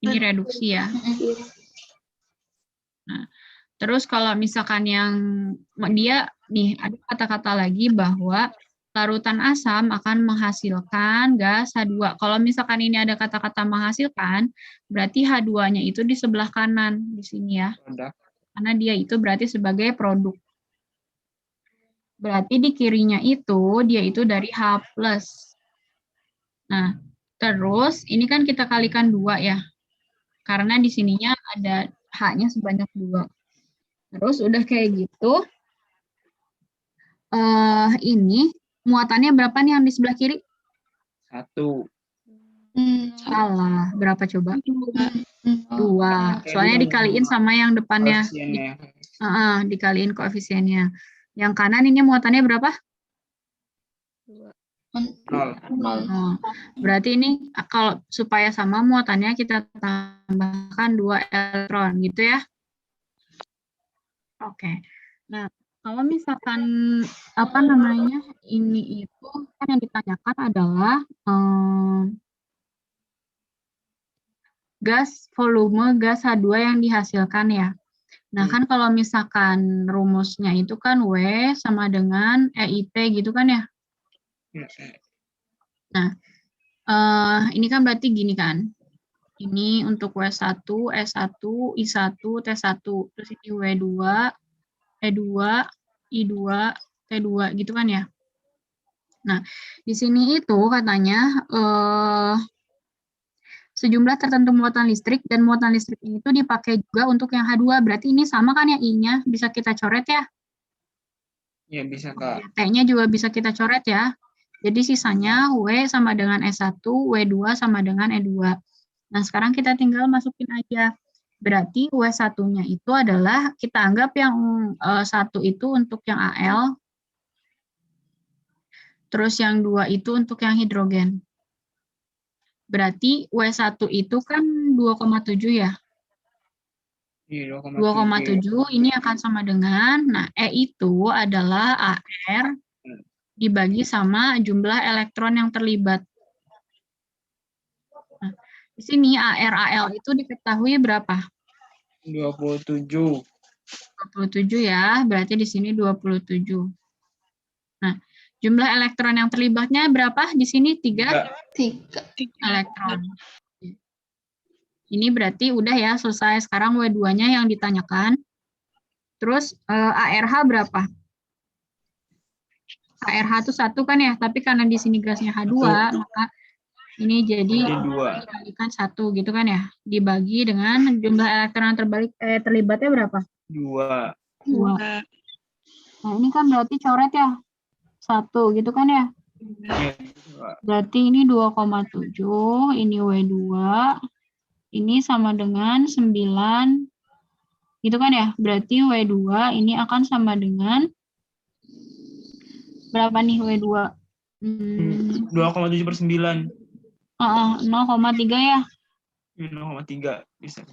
Speaker 1: Ini reduksi ya. Nah, terus kalau misalkan yang dia nih ada kata-kata lagi bahwa larutan asam akan menghasilkan gas H2. Kalau misalkan ini ada kata-kata menghasilkan, berarti H2-nya itu di sebelah kanan di sini ya. Karena dia itu berarti sebagai produk. Berarti di kirinya itu, dia itu dari H+. Nah, terus ini kan kita kalikan 2 ya. Karena di sininya ada H-nya sebanyak 2. Terus udah kayak gitu, ini muatannya berapa nih yang di sebelah kiri?
Speaker 2: 1.
Speaker 1: Salah. Berapa coba? 2. Soalnya dikaliin sama yang depannya. Dikaliin koefisiennya. Yang kanan ini muatannya berapa?
Speaker 2: 0.
Speaker 1: Berarti ini kalau supaya sama muatannya kita tambahkan 2 elektron gitu ya. Oke. Nah, kalau misalkan ini itu kan yang ditanyakan adalah volume gas H2 yang dihasilkan ya. Nah, kan kalau misalkan rumusnya itu kan W sama dengan EIT gitu kan ya. Nah, ini kan berarti gini kan. Ini untuk W1, S1, I1, T1. Terus ini W2, E2, I2, T2 gitu kan ya. Nah, di sini itu katanya sejumlah tertentu muatan listrik dan muatan listrik ini tuh dipakai juga untuk yang H2. Berarti ini sama kan ya I-nya? Bisa kita coret ya?
Speaker 2: Iya, bisa Kak.
Speaker 1: T-nya juga bisa kita coret ya. Jadi sisanya W sama dengan S1, W2 sama dengan E2. Nah, sekarang kita tinggal masukin aja. Berarti W1-nya itu adalah, kita anggap yang 1 itu untuk yang Al, terus yang 2 itu untuk yang hidrogen. Berarti W1 itu kan 2,7 ya?
Speaker 2: Iya,
Speaker 1: 2,7 ini akan sama dengan, nah E itu adalah AR dibagi sama jumlah elektron yang terlibat. Nah, di sini AR-AL itu diketahui berapa?
Speaker 2: 27.
Speaker 1: 27 ya, berarti di sini 27. Nah, jumlah elektron yang terlibatnya berapa? Di sini 3 elektron. Ini berarti udah ya selesai. Sekarang W2-nya yang ditanyakan. Terus ARH berapa? ARH itu 1 kan ya, tapi karena di sini gasnya H2, maka ini jadi dikalikan 1 gitu kan ya. Dibagi dengan jumlah elektron yang terlibatnya berapa?
Speaker 2: 2.
Speaker 1: 2. Nah, ini kan berarti coret ya. 1 gitu kan ya.
Speaker 2: Iya,
Speaker 1: Berarti ini 2,7, ini W2, ini sama dengan 9, gitu kan ya. Berarti W2 ini akan sama dengan, berapa nih W2?
Speaker 2: 2,7/9.
Speaker 1: 0,3 ya.
Speaker 2: 0,3 bisa.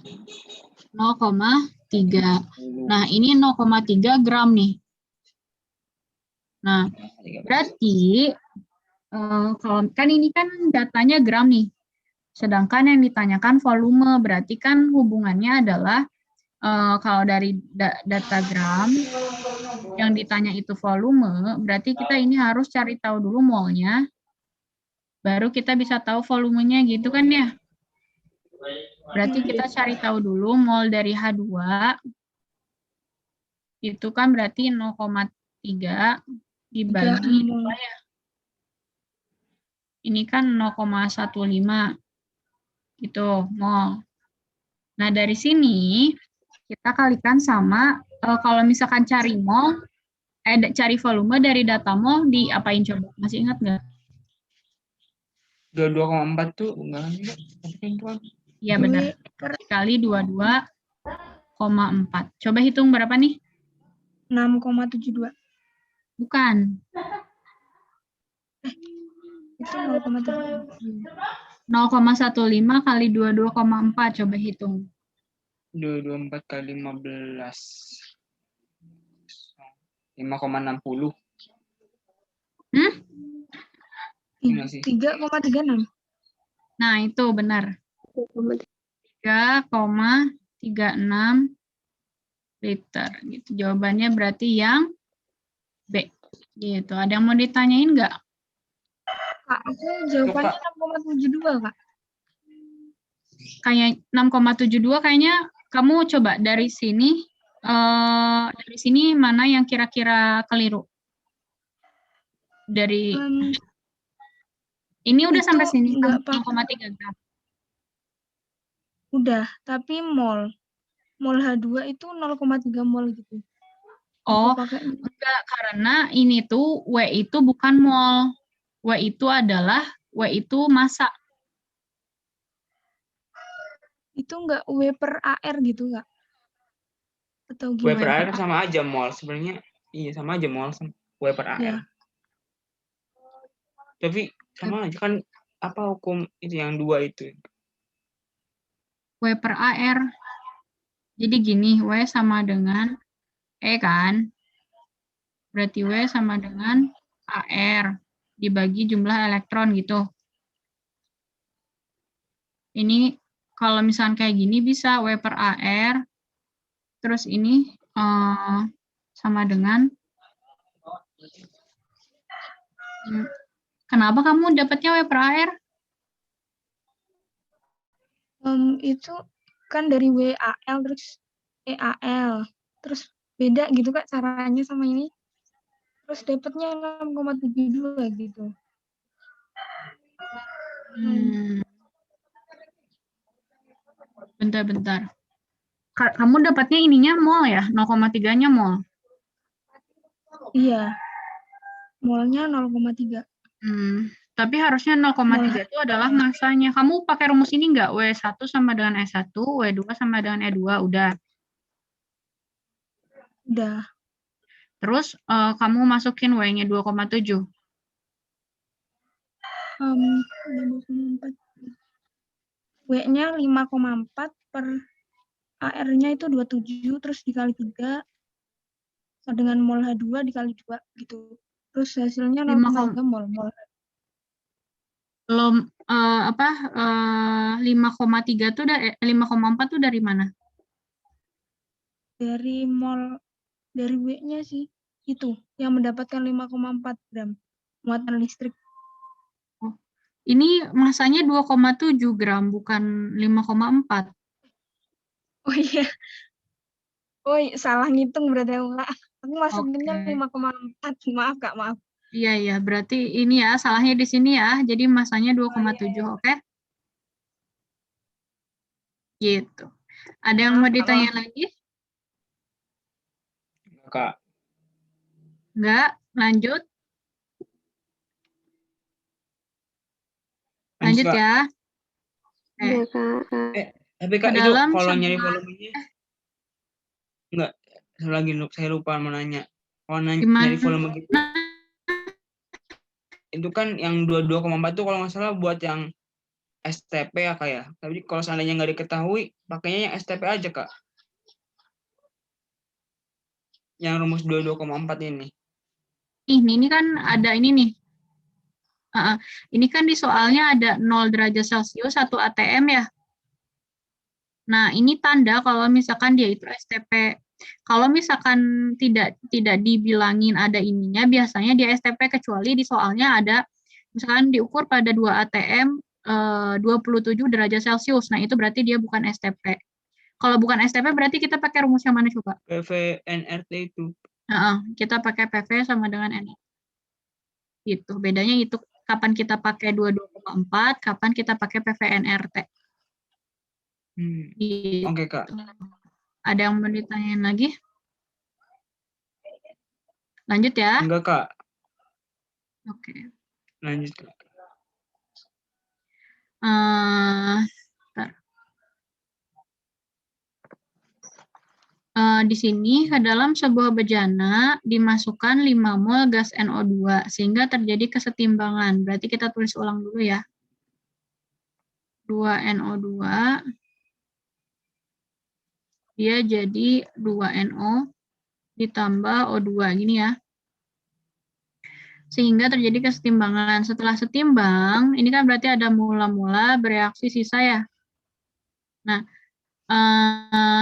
Speaker 1: 0,3. Nah, ini 0,3 gram nih. Nah, berarti kalau kan ini kan datanya gram nih. Sedangkan yang ditanyakan volume, berarti kan hubungannya adalah kalau dari data gram yang ditanya itu volume, berarti kita ini harus cari tahu dulu molnya, baru kita bisa tahu volumenya gitu kan ya. Berarti kita cari tahu dulu mol dari H2 itu kan berarti 0,3 dibagi 2 ya. Ini kan 0,15 gitu mol. Nah, dari sini kita kalikan sama kalau misalkan cari mol, cari volume dari data mol diapain coba? Masih ingat nggak?
Speaker 2: 22,4 tuh enggak kan?
Speaker 1: Iya benar. Kali 22,4. Coba hitung berapa nih?
Speaker 4: 6,72.
Speaker 1: Bukan.
Speaker 4: Itu 0,7.
Speaker 1: 0,15 kali 22,4. Coba hitung.
Speaker 2: 224 kali 15. 5,60.
Speaker 4: 3,36.
Speaker 1: Nah, itu benar. 3,36 liter. Gitu. Jawabannya berarti yang B. Gitu. Ada yang mau ditanyain nggak?
Speaker 4: Kak, aku jawabannya 6,72, Kak.
Speaker 1: Kayak 6,72 kayaknya kamu coba dari sini mana yang kira-kira keliru? Dari ini udah sampai sini 0,3 gram.
Speaker 4: Udah, tapi mol H2 itu 0,3 mol gitu.
Speaker 1: Oh, enggak, karena ini tuh W itu bukan mol. W itu massa.
Speaker 4: Itu enggak W per AR gitu, Kak? Atau
Speaker 2: W
Speaker 4: gimana?
Speaker 2: per AR sama aja mol sebenarnya. Iya, sama aja mol sama W per AR.
Speaker 4: Ya.
Speaker 2: Tapi sama aja kan apa hukum itu yang 2 itu?
Speaker 1: W per AR. Jadi gini, W sama dengan E kan? Berarti W sama dengan AR dibagi jumlah elektron gitu. Ini kalau misalnya kayak gini bisa W per AR, terus ini sama dengan, kenapa kamu dapatnya W per AR?
Speaker 4: Itu kan dari WAL terus EAL. Terus beda gitu, Kak, caranya sama ini. Terus dapatnya 6,72 gitu.
Speaker 1: Bentar. Kamu dapatnya ininya mol ya? 0,3-nya mol?
Speaker 4: Iya. Molnya 0,3.
Speaker 1: Tapi harusnya 0,3 itu adalah massanya. Kamu pakai rumus ini nggak? W1 sama dengan E1, W2 sama dengan E2, udah?
Speaker 4: Udah.
Speaker 1: Terus kamu masukin W-nya 2,7.
Speaker 4: W-nya 5,4 per AR-nya itu 27, terus dikali 3 dengan mol H2 dikali 2 gitu. Terus hasilnya 0,3 mol.
Speaker 1: 5,3 tuh 5,4 tuh dari mana?
Speaker 4: Dari W-nya sih. Itu yang mendapatkan 5,4 gram muatan listrik.
Speaker 1: Ini masanya 2,7 gram, bukan 5,4.
Speaker 4: Oh iya. Oh, salah ngitung berarti aku, Kak. Aku masukinnya
Speaker 1: Oke.
Speaker 4: 5,4. Maaf, Kak, maaf.
Speaker 1: Iya, iya. Berarti ini ya, salahnya di sini ya. Jadi masanya 2,7, oke? Gitu. Ada yang mau ditanya lagi?
Speaker 2: Kak.
Speaker 1: Enggak? Lanjut?
Speaker 2: Lanjut,
Speaker 1: Lanjut
Speaker 2: Kak.
Speaker 1: ya.
Speaker 7: Iya, Kak.
Speaker 2: Tapi Kak,
Speaker 1: Ke
Speaker 2: itu
Speaker 1: dalam
Speaker 2: kalau
Speaker 1: sebuah-
Speaker 2: nyari volumenya, enggak, saya lupa mau nanya. Kalau nyari
Speaker 1: Gimana?
Speaker 2: volume gitu, itu kan yang 22,4 tuh kalau nggak salah buat yang STP ya Kak ya. Tapi kalau seandainya nggak diketahui, pakainya yang STP aja Kak. Yang rumus 22,4 ini.
Speaker 1: Ini kan ada ini nih. Ini kan di soalnya ada 0 derajat Celcius 1 atm ya. Nah, ini tanda kalau misalkan dia itu STP. Kalau misalkan tidak dibilangin ada ininya, biasanya dia STP, kecuali di soalnya ada misalkan diukur pada 2 atm 27 derajat Celcius. Nah, itu berarti dia bukan STP. Kalau bukan STP berarti kita pakai rumus yang mana coba?
Speaker 2: PV-NRT itu.
Speaker 1: Kita pakai PV sama dengan NRT. Gitu. Bedanya itu kapan kita pakai 22,4, kapan kita pakai PV-NRT. Gitu.
Speaker 2: Oke, Kak.
Speaker 1: Ada yang mau ditanyain lagi? Lanjut ya.
Speaker 2: Enggak, Kak.
Speaker 1: Oke.
Speaker 2: Lanjut, Kak.
Speaker 1: Bentar. Di sini ke dalam sebuah bejana dimasukkan 5 mol gas NO2 sehingga terjadi kesetimbangan. Berarti kita tulis ulang dulu ya. 2NO2 dia jadi 2NO ditambah O2 gini ya. Sehingga terjadi kesetimbangan. Setelah setimbang, ini kan berarti ada mula-mula bereaksi sisa ya. Nah,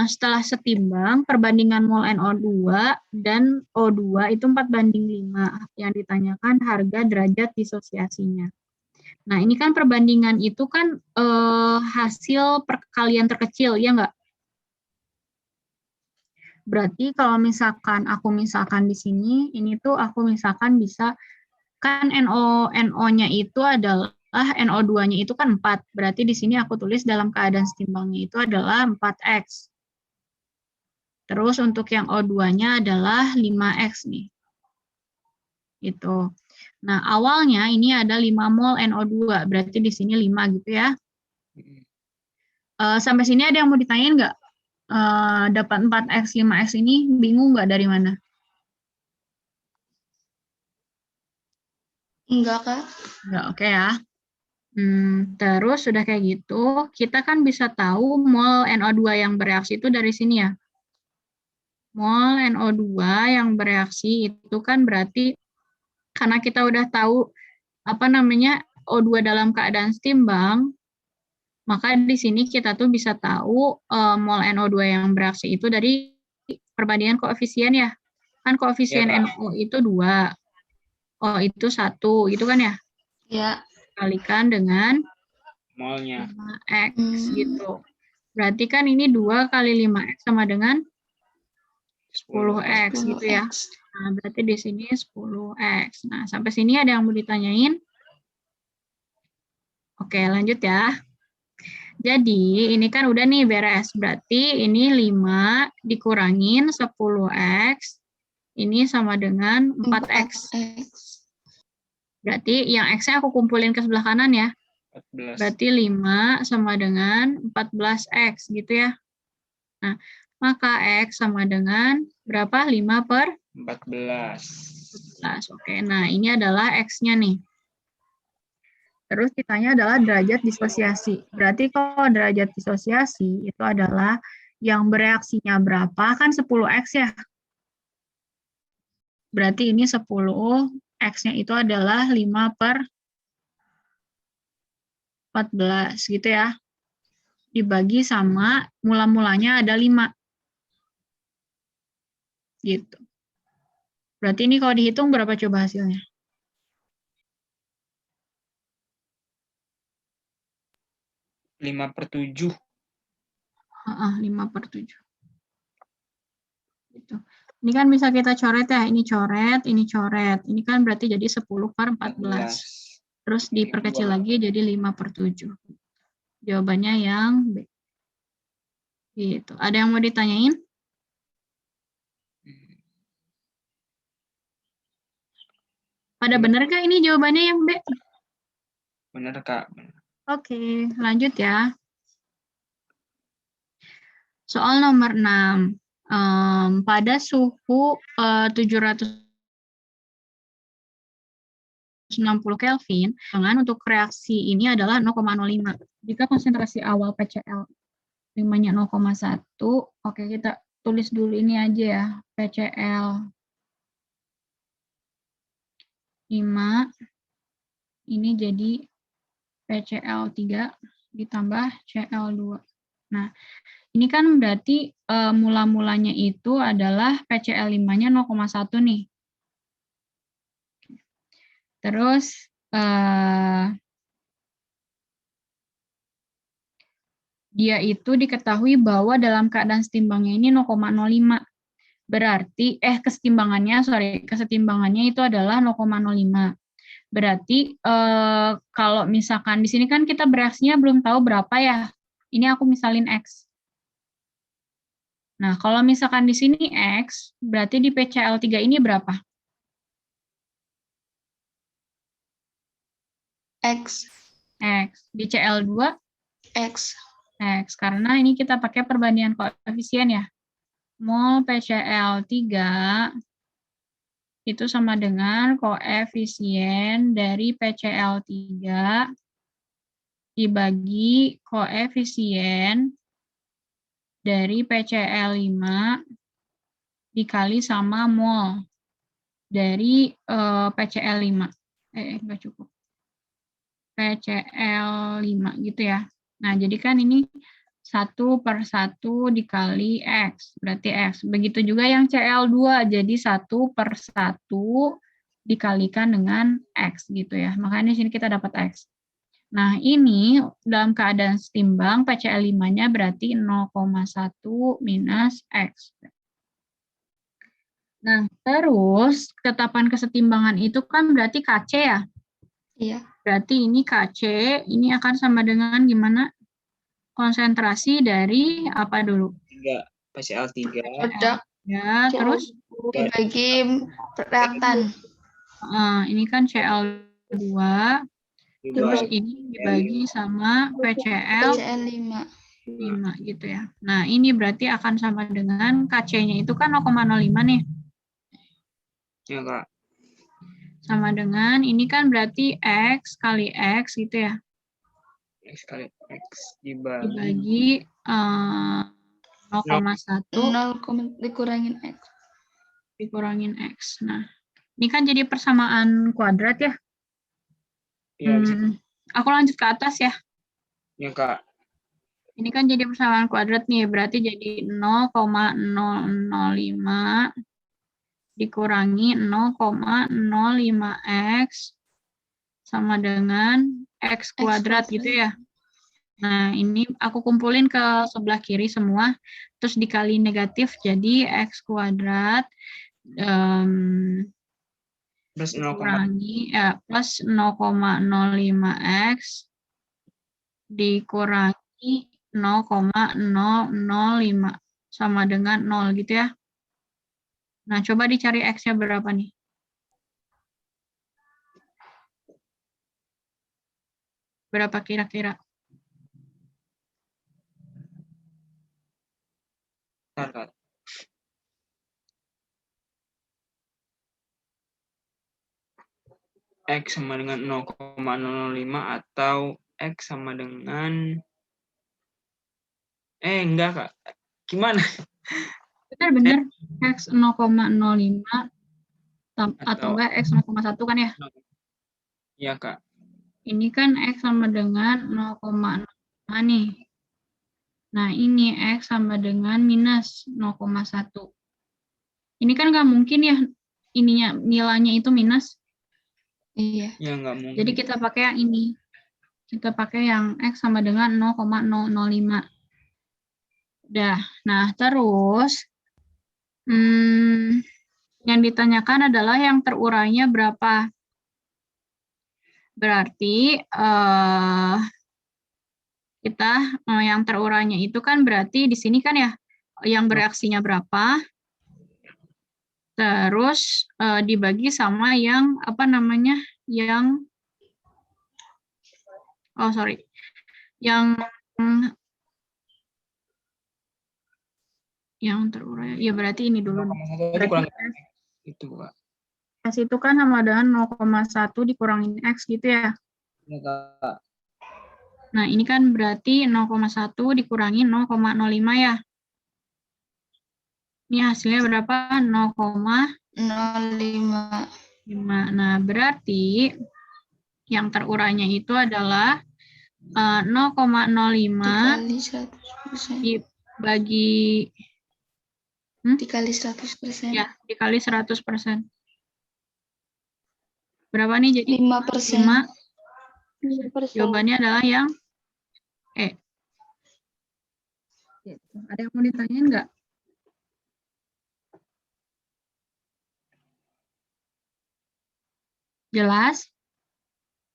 Speaker 1: setelah setimbang, perbandingan mol NO2 dan O2 itu 4:5. Yang ditanyakan harga derajat disosiasinya. Nah, ini kan perbandingan itu kan hasil perkalian terkecil, ya nggak? Berarti kalau misalkan aku misalkan di sini, ini tuh aku misalkan bisa, kan NO-nya itu adalah NO2-nya itu kan 4. Berarti di sini aku tulis dalam keadaan setimbangnya itu adalah 4X. Terus untuk yang O2-nya adalah 5X nih. Gitu. Nah, awalnya ini ada 5 mol NO2, berarti di sini 5 gitu ya. Sampai sini ada yang mau ditanyain nggak? Dapat 4X, 5X ini bingung nggak dari mana?
Speaker 7: Enggak, Kak.
Speaker 1: Enggak, oke ya. Terus sudah kayak gitu, kita kan bisa tahu mol NO2 yang bereaksi itu dari sini ya. Mol NO2 yang bereaksi itu kan berarti karena kita udah tahu apa namanya O2 dalam keadaan setimbang, maka di sini kita tuh bisa tahu mol NO2 yang bereaksi itu dari perbandingan koefisien ya. Kan koefisien
Speaker 2: Ya,
Speaker 1: NO itu 2. O itu 1, gitu kan ya?
Speaker 7: Ya.
Speaker 1: Kalikan dengan
Speaker 2: molnya.
Speaker 1: 5X gitu. Berarti kan ini 2 kali 5X sama dengan 10X gitu ya. Nah, berarti di sini 10X. Nah, sampai sini ada yang mau ditanyain? Oke, lanjut ya. Jadi, ini kan udah nih beres. Berarti ini 5 dikurangin 10X. Ini sama dengan 4X. Berarti yang X-nya aku kumpulin ke sebelah kanan ya.
Speaker 2: 14.
Speaker 1: Berarti 5 sama dengan 14X gitu ya. Nah, maka X sama dengan berapa? 5 per
Speaker 2: 14.
Speaker 1: Oke, nah ini adalah X-nya nih. Terus ditanya adalah derajat disosiasi. Berarti kalau derajat disosiasi itu adalah yang bereaksinya berapa, kan 10X ya. Berarti ini 10, X-nya itu adalah 5 per 14 gitu ya. Dibagi sama mula-mulanya ada 5. Gitu. Berarti ini kalau dihitung berapa coba hasilnya?
Speaker 2: 5/7.
Speaker 1: 5/7. Gitu. Ini kan bisa kita coret ya, ini coret, ini coret. Ini kan berarti jadi 10/14. Terus diperkecil lagi jadi 5/7. Jawabannya yang B. Gitu. Ada yang mau ditanyain? Pada benar kah ini jawabannya yang B?
Speaker 2: Bener Kak.
Speaker 1: Oke, lanjut ya. Soal nomor 6. Pada suhu 760 Kelvin, dengan untuk reaksi ini adalah 0,05. Jika konsentrasi awal PCl 5-nya 0,1, oke kita tulis dulu ini aja ya, PCl 5, ini jadi PCl 3 ditambah Cl2. Nah, ini kan berarti mula-mulanya itu adalah PCl 5-nya 0,1 nih. Terus dia itu diketahui bahwa dalam keadaan setimbangnya ini 0,05. Berarti kesetimbangannya itu adalah 0,05. Berarti kalau misalkan di sini kan kita bereaksinya belum tahu berapa ya. Ini aku misalin X. Nah, kalau misalkan di sini X, berarti di PCl3 ini berapa?
Speaker 8: X.
Speaker 1: X. Di Cl2?
Speaker 8: X.
Speaker 1: X. Karena ini kita pakai perbandingan koefisien ya. Mol PCl3 itu sama dengan koefisien dari PCl3 dibagi koefisien dari PCl5 dikali sama mol dari PCl5. Enggak cukup. PCl5 gitu ya. Nah, jadi kan ini 1/1 dikali X, berarti X. Begitu juga yang Cl2, jadi 1/1 dikalikan dengan X gitu ya. Makanya di sini kita dapat X. Nah, ini dalam keadaan setimbang PCl5-nya berarti 0,1 minus X. Nah, terus ketetapan kesetimbangan itu kan berarti KC ya?
Speaker 8: Iya.
Speaker 1: Berarti ini KC, ini akan sama dengan gimana? Konsentrasi dari apa dulu?
Speaker 2: 3, PCl3.
Speaker 1: Ya, terus
Speaker 8: Dibagi reaktan.
Speaker 1: ini kan Cl2, terus ini dibagi sama PCl5 gitu ya. Nah, ini berarti akan sama dengan KC-nya itu kan 0,05 nih.
Speaker 2: Ya, Kak.
Speaker 1: Sama dengan, ini kan berarti X kali X gitu ya.
Speaker 2: X kali X dibagi
Speaker 1: Dibagi 0,1
Speaker 8: dikurangin X.
Speaker 1: dikurangin X. Nah, ini kan jadi persamaan kuadrat ya.
Speaker 2: Iya,
Speaker 1: Aku lanjut ke atas ya.
Speaker 2: ya, Kak.
Speaker 1: Ini kan jadi persamaan kuadrat nih, berarti jadi 0,005 dikurangi 0,05X sama dengan X kuadrat gitu ya. Nah, ini aku kumpulin ke sebelah kiri semua, terus dikali negatif, jadi X kuadrat
Speaker 2: Plus
Speaker 1: dikurangi, plus 0,05X dikurangi 0,005 sama dengan 0 gitu ya. Nah, coba dicari X-nya berapa nih? Berapa kira-kira?
Speaker 2: Kak. X sama dengan 0,005 atau X sama dengan enggak, Kak. Gimana?
Speaker 1: Benar-benar X 0,05 atau enggak X 0,1 kan ya?
Speaker 2: Iya, Kak.
Speaker 1: Ini kan X sama dengan 0,05 nih. Nah, ini X sama dengan minus 0,1. Ini kan nggak mungkin ya ininya nilainya itu minus.
Speaker 8: Iya.
Speaker 2: Ya, nggak mungkin.
Speaker 1: Jadi kita pakai yang ini. Kita pakai yang X sama dengan 0,005. Udah. Nah, terus Yang ditanyakan adalah yang terurainya berapa. Berarti kita yang terurainya itu kan berarti di sini kan ya yang bereaksinya berapa, terus dibagi sama yang apa namanya yang yang terurai ya berarti ini dulu.
Speaker 2: 0,1 dikurangi itu, Kak.
Speaker 1: S itu kan sama dengan 0,1 dikurangin X gitu ya.
Speaker 2: Ya, Kak.
Speaker 1: Nah, ini kan berarti 0,1 dikurangi 0,05 ya. Ini hasilnya berapa?
Speaker 8: 0,05.
Speaker 1: Nah, berarti yang terurainya itu adalah 0,05
Speaker 8: Dikali 100%.
Speaker 1: dibagi
Speaker 8: Dikali 100%.
Speaker 1: ya, dikali 100%. Berapa nih jadi?
Speaker 8: 5%.
Speaker 1: 5. Jawabannya adalah yang E. Gitu. Ada yang mau ditanyain nggak? Jelas?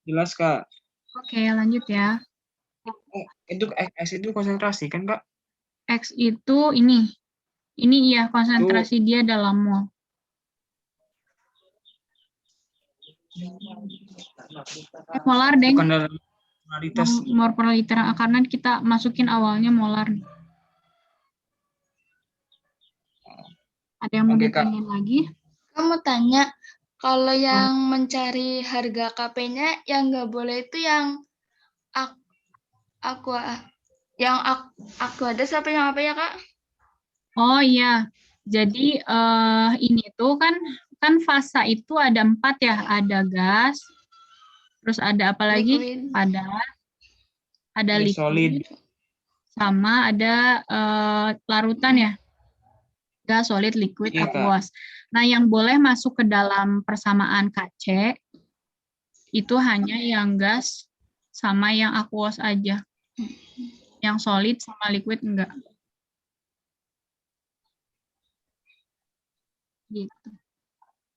Speaker 2: Jelas, Kak.
Speaker 1: Oke, lanjut ya.
Speaker 2: Itu X itu konsentrasi kan, Kak?
Speaker 1: X itu ini. Ini iya konsentrasi dia dalam mol. Molar, Deng.
Speaker 2: Bukan dalam molaritas.
Speaker 1: Mol per liter, karena kita masukin awalnya molar. Ada yang mau ditanyain lagi?
Speaker 8: Kamu tanya, kalau yang mencari harga KP-nya yang nggak boleh itu yang Aquades apa yang apa ya, Kak?
Speaker 1: Oh iya, jadi ini tuh kan fasa itu ada 4 ya, ada gas, terus ada apa lagi?
Speaker 8: Liquid.
Speaker 1: Ada liquid,
Speaker 2: solid,
Speaker 1: sama ada larutan ya, gas, solid, liquid,
Speaker 2: Iya, Kak.
Speaker 1: aqueous. Nah, yang boleh masuk ke dalam persamaan KC itu hanya yang gas sama yang aqueous aja. Yang solid sama liquid enggak. Gitu.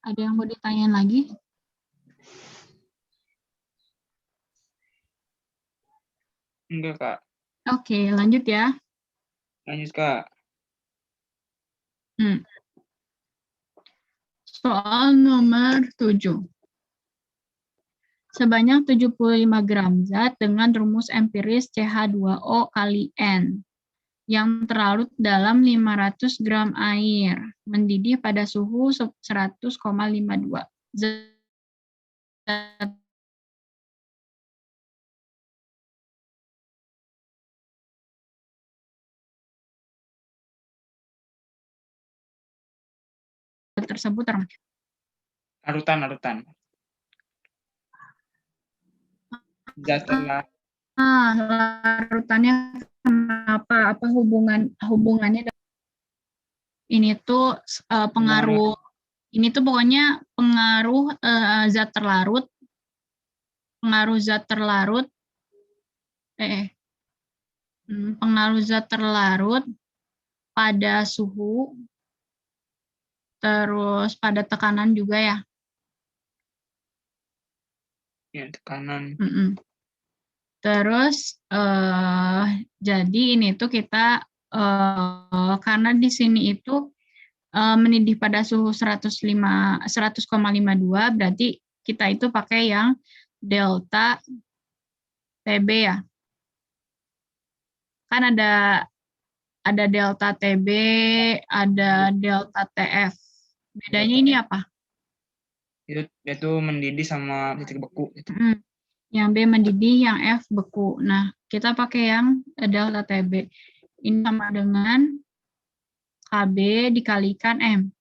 Speaker 1: Ada yang mau ditanyain lagi?
Speaker 2: Enggak, Kak.
Speaker 1: Oke, lanjut ya.
Speaker 2: Lanjut, Kak.
Speaker 1: Soal nomor 7. Sebanyak 75 gram zat dengan rumus empiris CH2O kali N yang terlarut dalam 500 gram air mendidih pada suhu 100,52. Zat tersebut termakan.
Speaker 2: Larutan. Zat terlarut.
Speaker 1: Larutannya kenapa? Apa hubungannya? Ini tuh pengaruh. Ini tuh pokoknya pengaruh zat terlarut. Pengaruh zat terlarut. Pengaruh zat terlarut pada suhu. Terus pada tekanan juga ya.
Speaker 2: Ya, tekanan.
Speaker 1: Terus jadi ini tuh kita karena di sini itu mendidih pada suhu 100,52 berarti kita itu pakai yang delta TB ya. Kan ada delta TB, ada delta TF. Bedanya ini apa?
Speaker 2: Itu mendidih sama titik beku.
Speaker 1: Yang B mendidih, yang F beku. Nah, kita pakai yang delta TB. Ini sama dengan KB dikalikan M.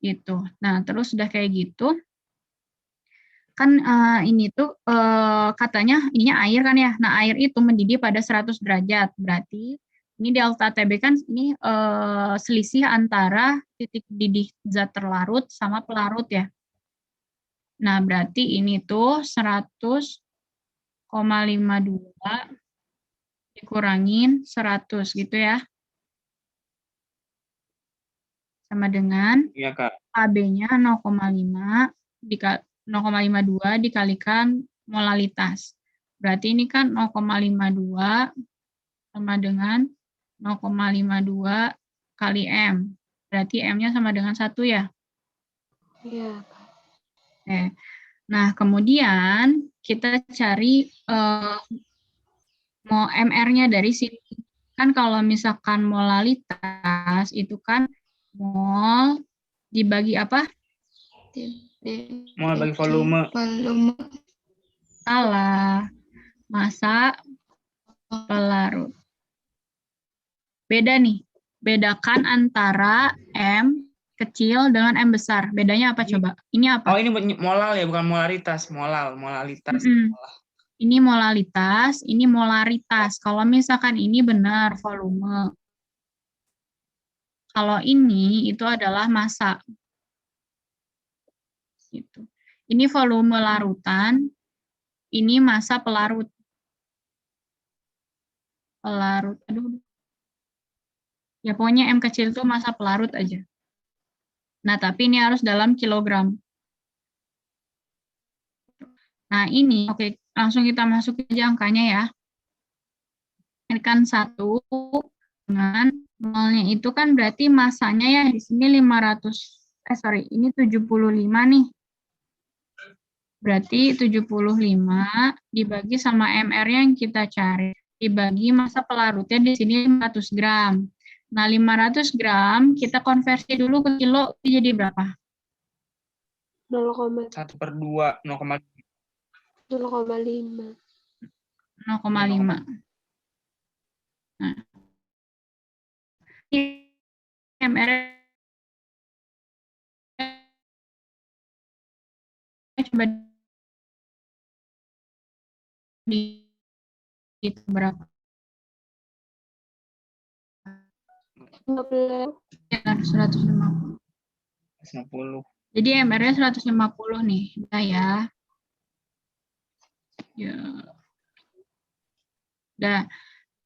Speaker 1: Gitu. Nah, terus sudah kayak gitu. Kan ini tuh katanya ininya air kan ya. Nah, air itu mendidih pada 100 derajat. Berarti ini delta TB kan ini selisih antara titik didih zat terlarut sama pelarut ya. Nah, berarti ini tuh 100,52 dikurangin 100 gitu ya. sama dengan
Speaker 2: Iya, Kak.
Speaker 1: KB-nya 0,52 dikalikan molalitas. Berarti ini kan 0,52 sama dengan 0,52 kali M. Berarti M-nya sama dengan 1 ya?
Speaker 9: Iya.
Speaker 1: Oke. Nah, kemudian kita cari MR-nya dari sini. Kan kalau misalkan molalitas itu kan mol dibagi apa?
Speaker 2: Mau bagi volume.
Speaker 1: Salah. Massa pelarut. Beda nih. Bedakan antara M kecil dengan M besar. Bedanya apa coba? Ini apa?
Speaker 2: Oh, ini molal ya, bukan molaritas. Molalitas.
Speaker 1: Ini molalitas, ini molaritas. Kalau misalkan ini benar volume. Kalau ini itu adalah massa. Gitu. Ini volume larutan, ini massa pelarut. Pelarut, aduh. Ya pokoknya M kecil itu massa pelarut aja. Nah, tapi ini harus dalam kilogram. Nah, ini oke, langsung kita masukin aja angkanya ya. Ini kan 1 dengan molnya itu kan berarti masanya ya di sini 500, ini 75 nih. Berarti 75 dibagi sama MR yang kita cari. Dibagi massa pelarutnya di sini 500 gram. Nah, 500 gram kita konversi dulu ke kilo, jadi berapa?
Speaker 9: 0,2.
Speaker 2: 1/2, 0,5.
Speaker 9: 0,5.
Speaker 1: 0,5. Nah, ini MR coba di itu berapa? 150.
Speaker 2: 150.
Speaker 1: Jadi MR-nya 150 nih. Nah ya. Ya. Udah.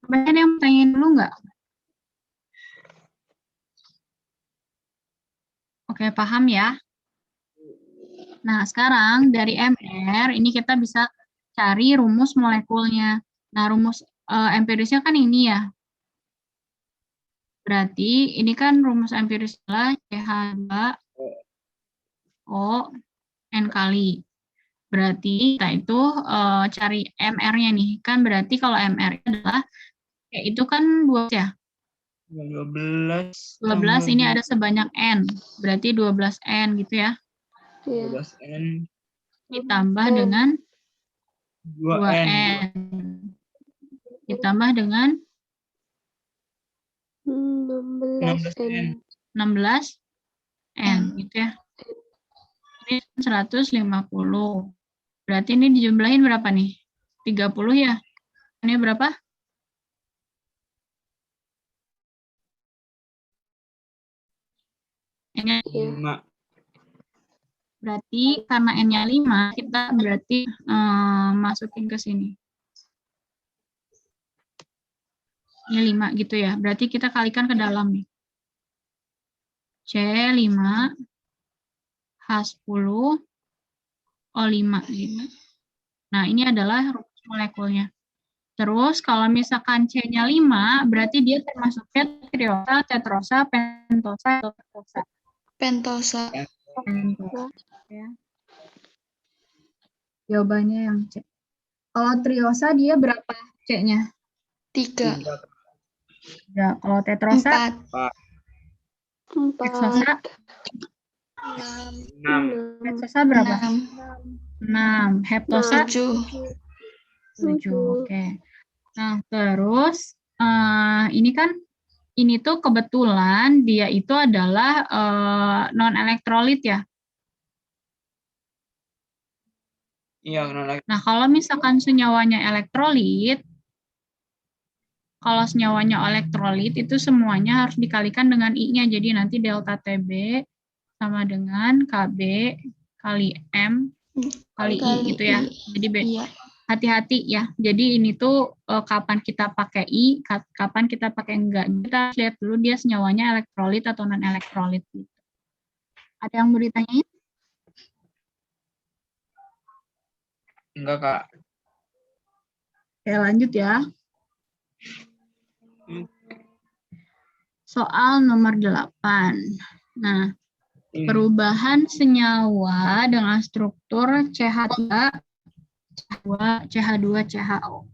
Speaker 1: Ada yang pengen dulu nggak? Oke, paham ya? Nah, sekarang dari MR, ini kita bisa cari rumus molekulnya. Nah, rumus empirisnya kan ini ya. Berarti ini kan rumus empirisnya CH2O N kali. Berarti kita itu cari MR-nya nih. Kan berarti kalau MR adalah, ya itu kan 12 ya. 12 ini ada sebanyak N. Berarti 12N gitu ya.
Speaker 2: 12N.
Speaker 1: Ditambah dengan 2N. Ditambah dengan
Speaker 9: 16N.
Speaker 1: 16N gitu ya. Ini 150. Berarti ini dijumlahin berapa nih? 30 ya? Ini berapa? N-nya
Speaker 2: 5.
Speaker 1: Berarti karena N-nya 5, kita berarti masukin ke sini. Ini 5 gitu ya. Berarti kita kalikan ke dalam nih. C5, H10, O5 gitu. Nah, ini adalah rumus molekulnya. Terus kalau misalkan C-nya 5, berarti dia termasuknya triosa, tetrosa, pentosa, atau pentosa.
Speaker 8: Pentosa.
Speaker 1: Ya. Jawabannya yang C. Kalau triosa dia berapa C-nya?
Speaker 8: 3.
Speaker 1: Ya, kalau tetrosa?
Speaker 9: 4.
Speaker 1: Heksosa?
Speaker 2: 6.
Speaker 1: Heksosa berapa? 6. Heptosa?
Speaker 8: 7.
Speaker 1: 7. Oke. Nah, terus ini kan ini tuh kebetulan dia itu adalah non elektrolit ya.
Speaker 2: Iya,
Speaker 1: Nah, kalau misalkan senyawanya elektrolit, kalau senyawanya elektrolit itu semuanya harus dikalikan dengan I-nya. Jadi nanti delta TB sama dengan KB kali M kali I gitu ya. Jadi hati-hati ya. Jadi ini tuh kapan kita pakai I, kapan kita pakai enggak. Kita lihat dulu dia senyawanya elektrolit atau non elektrolit. Gitu. Ada yang mau ditanyain?
Speaker 2: Enggak, Kak.
Speaker 1: Oke, lanjut ya. Soal nomor 8. Nah, perubahan senyawa dengan struktur CH3, CH2, CHO.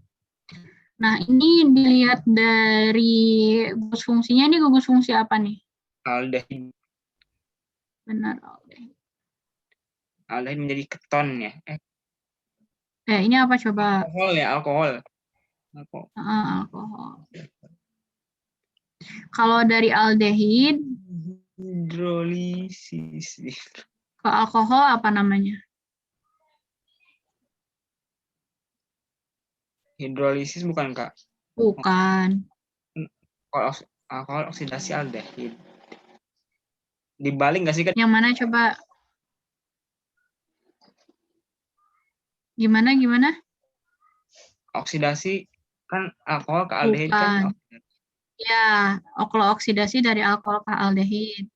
Speaker 1: Nah, ini dilihat dari gugus fungsinya, ini gugus fungsi apa nih?
Speaker 2: Aldehid.
Speaker 1: Benar, aldehid.
Speaker 2: Aldehid menjadi keton ya.
Speaker 1: Ini apa coba?
Speaker 2: Alkohol ya, alkohol.
Speaker 1: Alkohol. Kalau dari aldehid,
Speaker 2: hidrolisis.
Speaker 1: ke alkohol apa namanya?
Speaker 2: Hidrolisis bukan, Kak?
Speaker 1: Bukan.
Speaker 2: Kalau alkohol oksidasi aldehid. Dibalik nggak sih, Kak?
Speaker 1: Yang mana coba? Gimana?
Speaker 2: Oksidasi kan alkohol ke aldehid kan?
Speaker 1: Ya, oksidasi dari alkohol ke aldehid.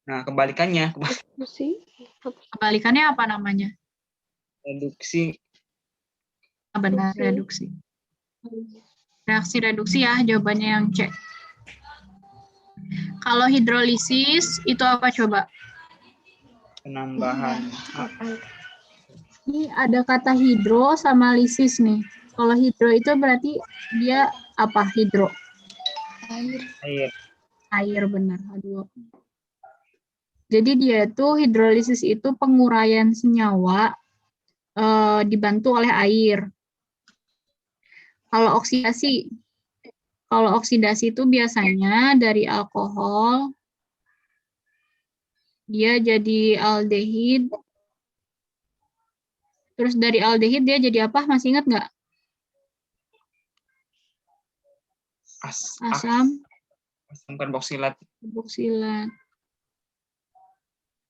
Speaker 2: Nah, kebalikannya.
Speaker 1: Kebalikannya apa namanya?
Speaker 2: Reduksi.
Speaker 1: Benar, reduksi. Reaksi reduksi ya, jawabannya yang C. Kalau hidrolisis, itu apa coba?
Speaker 2: Penambahan.
Speaker 1: Ini ada kata hidro sama lisis nih. Kalau hidro itu berarti dia apa? Hidro. Air benar. Aduh. Jadi dia itu hidrolisis itu penguraian senyawa dibantu oleh air. Kalau oksidasi itu biasanya dari alkohol dia jadi aldehid. Terus dari aldehid dia jadi apa? Masih ingat nggak? Asam
Speaker 2: karboksilat.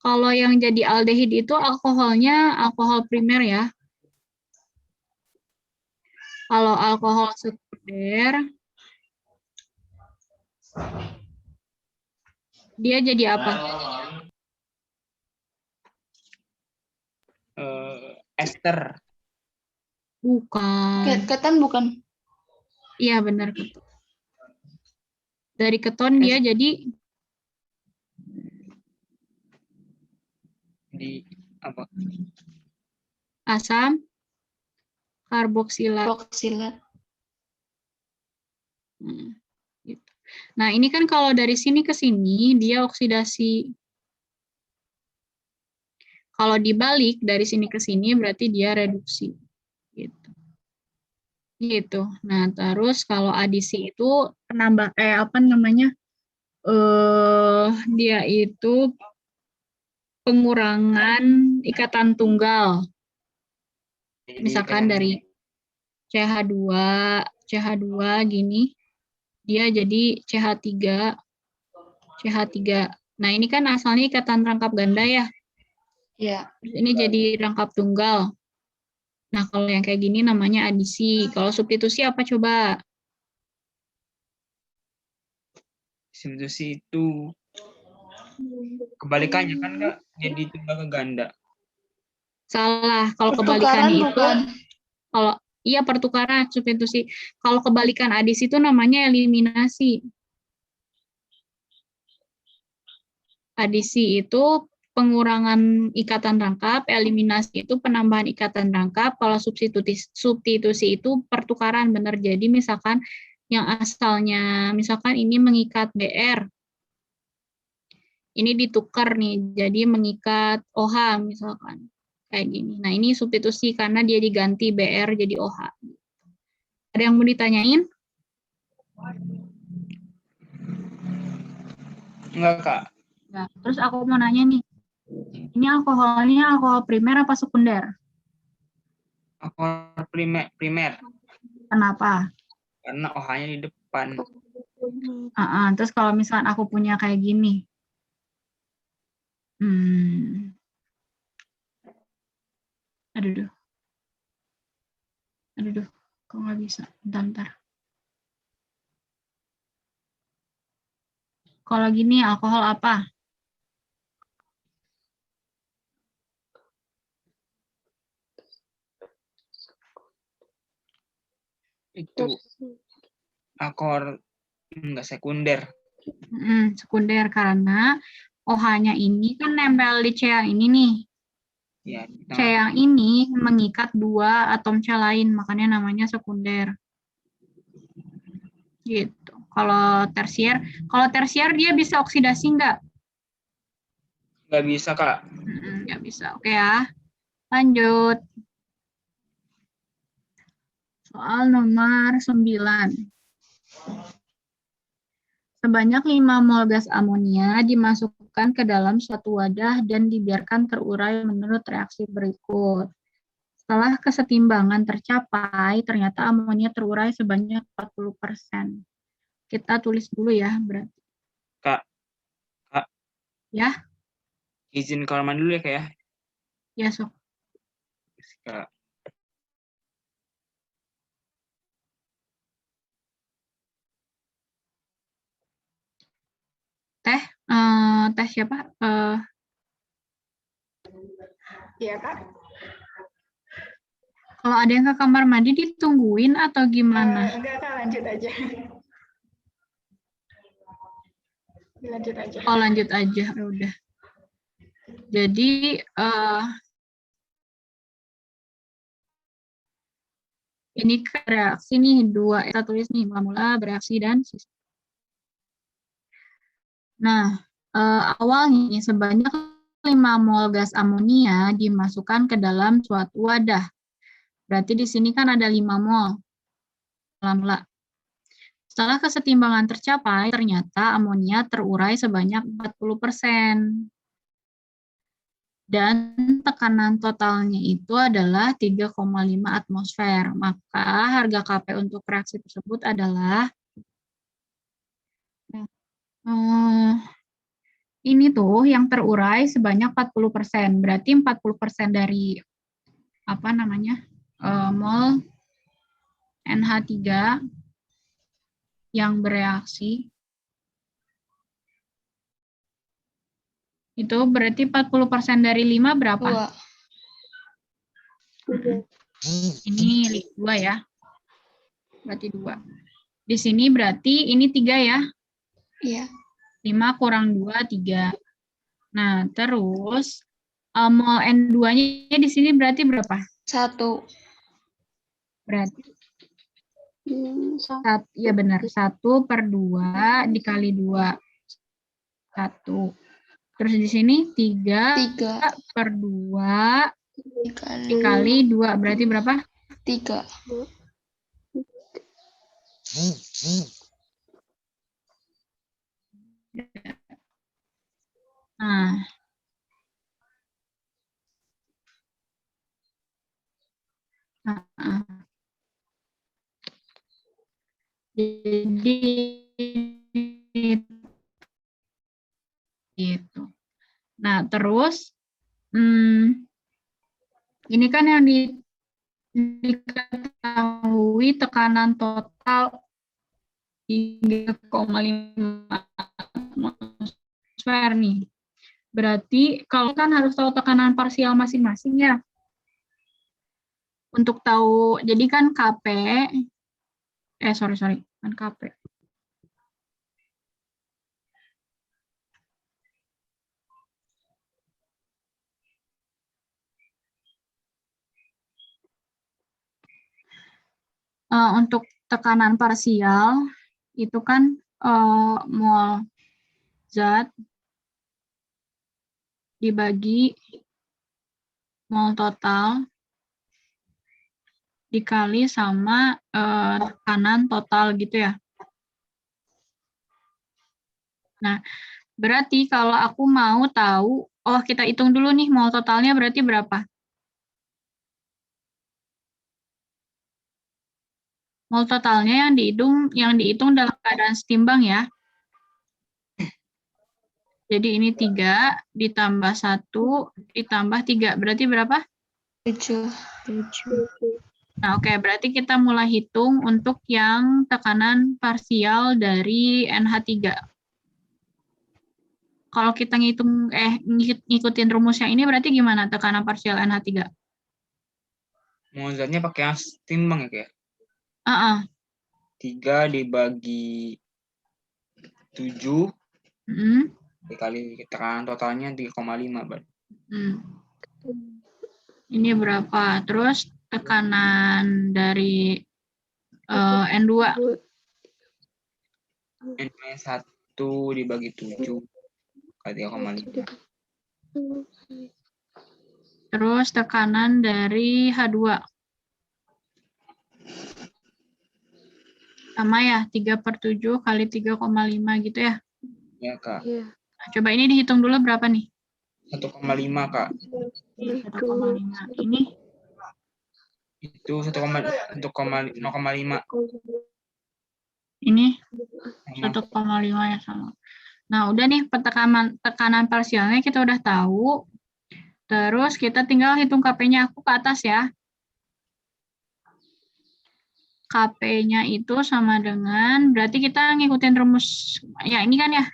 Speaker 1: Kalau yang jadi aldehid itu alkoholnya alkohol primer ya. Kalau alkohol sekunder dia jadi apa?
Speaker 2: Ester.
Speaker 1: Bukan.
Speaker 8: Keton bukan?
Speaker 1: Iya benar keton. Dari keton dia jadi
Speaker 2: apa?
Speaker 1: Asam karboksilat. Gitu. Nah, ini kan kalau dari sini ke sini dia oksidasi. Kalau dibalik dari sini ke sini berarti dia reduksi. Gitu. Nah, terus kalau adisi itu penambah dia itu pengurangan ikatan tunggal. Misalkan dari CH2 gini, dia jadi CH3. Nah, ini kan asalnya ikatan rangkap ganda ya.
Speaker 8: Ya.
Speaker 1: Ini jadi rangkap tunggal. Nah, kalau yang kayak gini namanya adisi. Kalau substitusi apa coba?
Speaker 2: Substitusi itu kebalikannya kan, Kak? Jadi tunggal ke ganda.
Speaker 1: Salah. Kalau kebalikannya itu, iya pertukaran substitusi. Kalau kebalikan adisi itu namanya eliminasi. Adisi itu pengurangan ikatan rangkap, eliminasi itu penambahan ikatan rangkap, kalau substitusi itu pertukaran, benar. Jadi misalkan yang asalnya, misalkan ini mengikat BR, ini ditukar nih, jadi mengikat OH misalkan, kayak gini. Nah ini substitusi karena dia diganti BR jadi OH. Ada yang mau ditanyain?
Speaker 2: Enggak, Kak.
Speaker 1: Nah, terus aku mau nanya nih, ini alkoholnya alkohol primer apa sekunder?
Speaker 2: Alkohol primer.
Speaker 1: Kenapa?
Speaker 2: Karena OH-nya di depan.
Speaker 1: Terus kalau misalkan aku punya kayak gini, aduh. Aduh, kok nggak bisa? Bentar. Kalau gini alkohol apa?
Speaker 2: Itu alkohol enggak sekunder.
Speaker 1: Sekunder karena OH-nya ini kan nempel di C yang ini nih.
Speaker 2: Ya,
Speaker 1: C yang ini mengikat dua atom C lain, makanya namanya sekunder. Gitu. Kalau tersier dia bisa oksidasi nggak?
Speaker 2: Nggak bisa, Kak.
Speaker 1: Nggak bisa. Oke ya. Lanjut. Soal nomor 9. Sebanyak 5 mol gas amonia dimasukkan ke dalam suatu wadah dan dibiarkan terurai menurut reaksi berikut. Setelah kesetimbangan tercapai, ternyata amonia terurai sebanyak 40%. Kita tulis dulu ya, berarti.
Speaker 2: Kak.
Speaker 1: Ya?
Speaker 2: Izin ke halaman dulu ya, Kak ya.
Speaker 1: Ya, sok.
Speaker 2: Kak.
Speaker 1: Teh siapa?
Speaker 5: Iya, Kak.
Speaker 1: Kalau ada yang ke kamar mandi ditungguin atau gimana?
Speaker 5: Enggak, Kak, lanjut aja. Lanjut aja.
Speaker 1: Oh, lanjut aja. Ya udah. Jadi ini reaksi nih dua, kita tulis nih mula-mula bereaksi dan sisa. Nah, awalnya sebanyak 5 mol gas amonia dimasukkan ke dalam suatu wadah. Berarti di sini kan ada 5 mol. Mula-mula. Setelah kesetimbangan tercapai, ternyata amonia terurai sebanyak 40%. Dan tekanan totalnya itu adalah 3,5 atmosfer. Maka harga Kp untuk reaksi tersebut adalah ini tuh yang terurai sebanyak 40%. Berarti 40% dari apa namanya? Mol NH3 yang bereaksi itu berarti 40% dari 5 berapa?
Speaker 8: 2.
Speaker 1: Ini 2 ya. Berarti 2. Di sini berarti ini 3 ya?
Speaker 8: Iya.
Speaker 1: 5 kurang 2, 3. Nah, terus mol N2-nya di sini berarti berapa?
Speaker 8: 1.
Speaker 1: Berarti ya benar, 1/2 dikali 2. 1. Terus di sini 3/2 dikali 2. Berarti berapa?
Speaker 8: 3.
Speaker 1: Nah. Jadi gitu. Nah, terus ini kan yang diketahui tekanan total 3,5 atmosfer nih. Berarti kalau kan harus tahu tekanan parsial masing-masing ya. Untuk tahu, jadi kan Kp, kan Kp. Untuk tekanan parsial, itu kan mol zat dibagi mol total dikali sama tekanan total gitu ya. Nah, berarti kalau aku mau tahu, kita hitung dulu nih mol totalnya berarti berapa? Mol totalnya yang dihitung dalam keadaan setimbang ya. Jadi ini 3 ditambah 1 ditambah 3. Berarti berapa?
Speaker 8: 7.
Speaker 1: Nah, oke, berarti kita mulai hitung untuk yang tekanan parsial dari NH3. Kalau kita ngikutin rumusnya ini berarti gimana tekanan parsial NH3?
Speaker 2: Mozartnya pakai yang timbang ya kayak. 3 dibagi 7 dikali tekanan totalnya 3,5 berarti.
Speaker 1: Ini berapa? Terus tekanan dari N2.
Speaker 2: N-1 dibagi 7 kali 3,5.
Speaker 1: Terus tekanan dari H2. Sama ya, 3/7 kali 3,5 gitu ya?
Speaker 2: Ya, Kak.
Speaker 1: Nah, coba ini dihitung dulu berapa nih?
Speaker 2: 1,5, Kak.
Speaker 1: 1,5. Ini?
Speaker 2: Itu 0,5.
Speaker 1: Ini 1,5 ya sama. Nah, udah nih tekanan parsialnya kita udah tahu. Terus kita tinggal hitung KP-nya. Aku ke atas ya. KP-nya itu sama dengan, berarti kita ngikutin rumus, ya ini kan ya.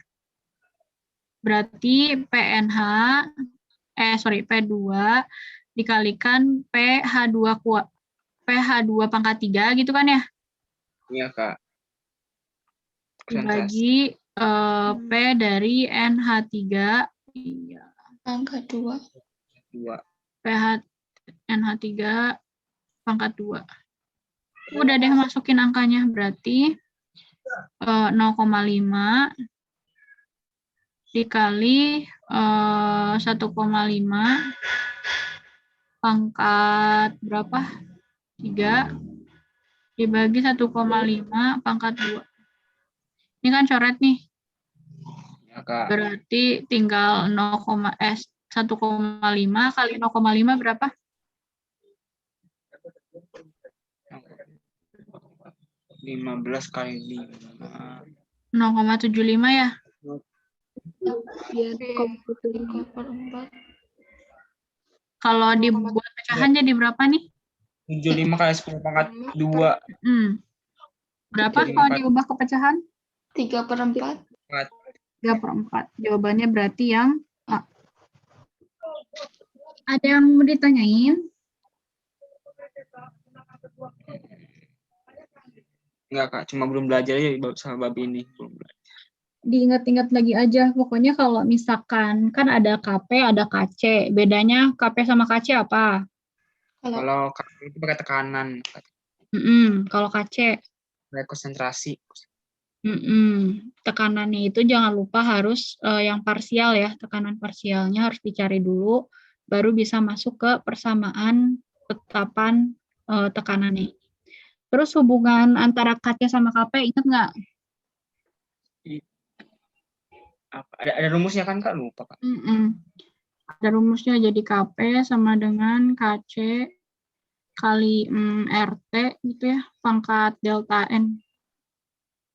Speaker 1: Berarti P2 dikalikan PH2 pangkat 3 gitu kan ya?
Speaker 2: Iya, Kak.
Speaker 1: Dibagi P dari NH3
Speaker 8: pangkat 2.
Speaker 1: PH NH3 pangkat 2. Udah deh masukin angkanya, berarti 0,5 dikali 1,5 pangkat berapa? 3 dibagi 1,5 pangkat 2. Ini kan coret nih.
Speaker 2: Ya, Kak.
Speaker 1: Berarti tinggal 1,5 kali 0,5 berapa?
Speaker 2: 15 kali 5.
Speaker 1: 0,75 ya?
Speaker 9: Iya,
Speaker 1: Kalau dibuat pecahan jadi berapa nih?
Speaker 2: 75 kali 10 pangkat 2.
Speaker 1: Berapa kalau diubah ke pecahan?
Speaker 8: 3/4.
Speaker 1: 3/4. Jawabannya berarti yang A. Ada yang mau ditanyain?
Speaker 2: Enggak, Kak. Cuma belum belajar aja sama bab ini. Belum belajar.
Speaker 1: Diingat-ingat lagi aja. Pokoknya kalau misalkan kan ada KP, ada KC. Bedanya KP sama KC apa?
Speaker 2: Kalau itu pakai tekanan.
Speaker 1: Kalau KC.
Speaker 2: Pakai konsentrasi.
Speaker 1: Tekanannya itu jangan lupa harus yang parsial ya. Tekanan parsialnya harus dicari dulu. Baru bisa masuk ke persamaan tetapan tekanannya. Terus hubungan antara KC sama KP ingat nggak?
Speaker 2: Ada rumusnya kan, Kak? Lupa, Kak.
Speaker 1: Ada rumusnya, jadi KP sama dengan KC kali RT gitu ya, pangkat delta N.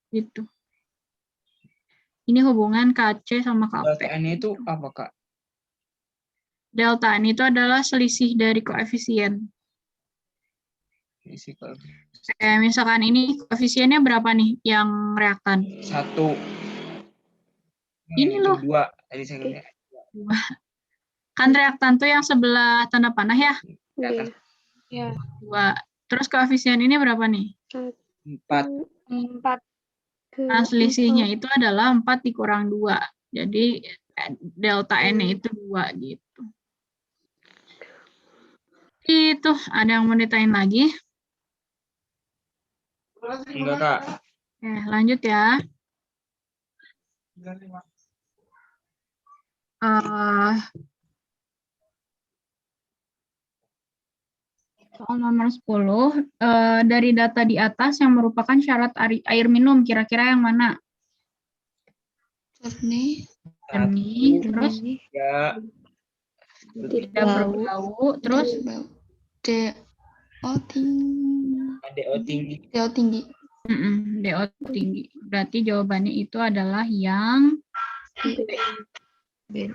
Speaker 1: Gitu. Ini hubungan KC sama KP.
Speaker 2: Delta N itu apa, Kak?
Speaker 1: Delta N itu adalah selisih dari koefisien. Kayak misalkan ini koefisiennya berapa nih yang reaktan?
Speaker 2: 1.
Speaker 1: Ini loh.
Speaker 2: 2. Tadi saya lihat.
Speaker 1: 2. Kan reaktan tuh yang sebelah tanda panah ya?
Speaker 9: Iya.
Speaker 1: 2. Terus koefisien ini berapa nih?
Speaker 2: 4.
Speaker 1: Nah, selisihnya itu adalah 4 dikurang 2. Jadi delta N-nya itu 2 gitu. Itu, ada yang mau ditanyain lagi?
Speaker 2: Enggak, Kak.
Speaker 1: Oke, lanjut ya. Soal nomor 10, dari data di atas yang merupakan syarat air minum, kira-kira yang mana?
Speaker 8: Jernih.
Speaker 1: Terus?
Speaker 2: Ya.
Speaker 1: Tidak berbau, terus?
Speaker 8: DO tinggi. DO
Speaker 1: tinggi. Berarti jawabannya itu adalah yang B.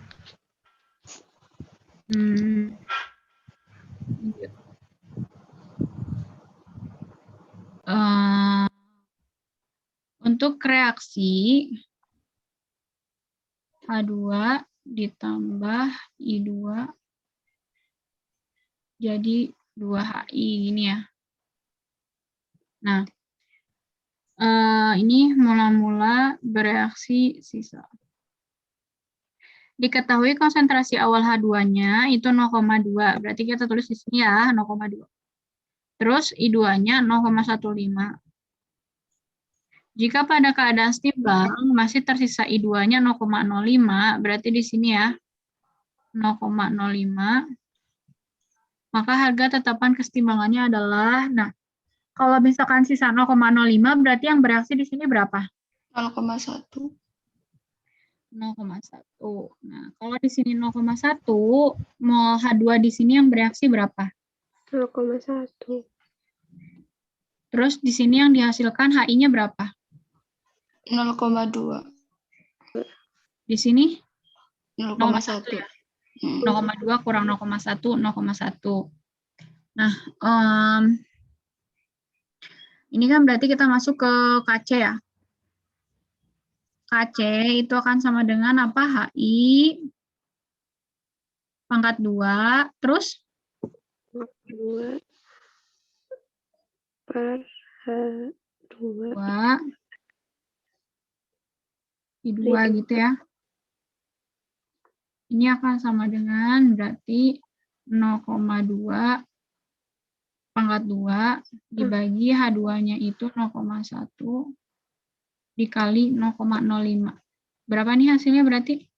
Speaker 1: Untuk reaksi H2 ditambah I2 jadi 2HI gini ya. Nah, ini mula-mula bereaksi sisa. Diketahui konsentrasi awal H2-nya itu 0,2. Berarti kita tulis di sini ya, 0,2. Terus I2-nya 0,15. Jika pada keadaan setimbang masih tersisa I2-nya 0,05, berarti di sini ya 0,05. Maka harga tetapan kesetimbangannya adalah, nah, kalau misalkan sisa 0,05 berarti yang bereaksi di sini berapa?
Speaker 8: 0,1.
Speaker 1: 0,1. Nah, kalau di sini 0,1, mol H2 di sini yang bereaksi berapa?
Speaker 9: 0,1.
Speaker 1: Terus di sini yang dihasilkan HI-nya berapa?
Speaker 8: 0,2.
Speaker 1: Di sini
Speaker 8: 0,1.
Speaker 1: 0,2 kurang 0,1, 0,1. Nah, ini kan berarti kita masuk ke KC ya. KC itu akan sama dengan apa? HI pangkat 2, terus
Speaker 9: 2 per H2
Speaker 1: I2 gitu ya. Ini akan sama dengan berarti 0,2 pangkat 2 dibagi H2-nya itu 0,1 dikali 0,05. Berapa nih hasilnya berarti?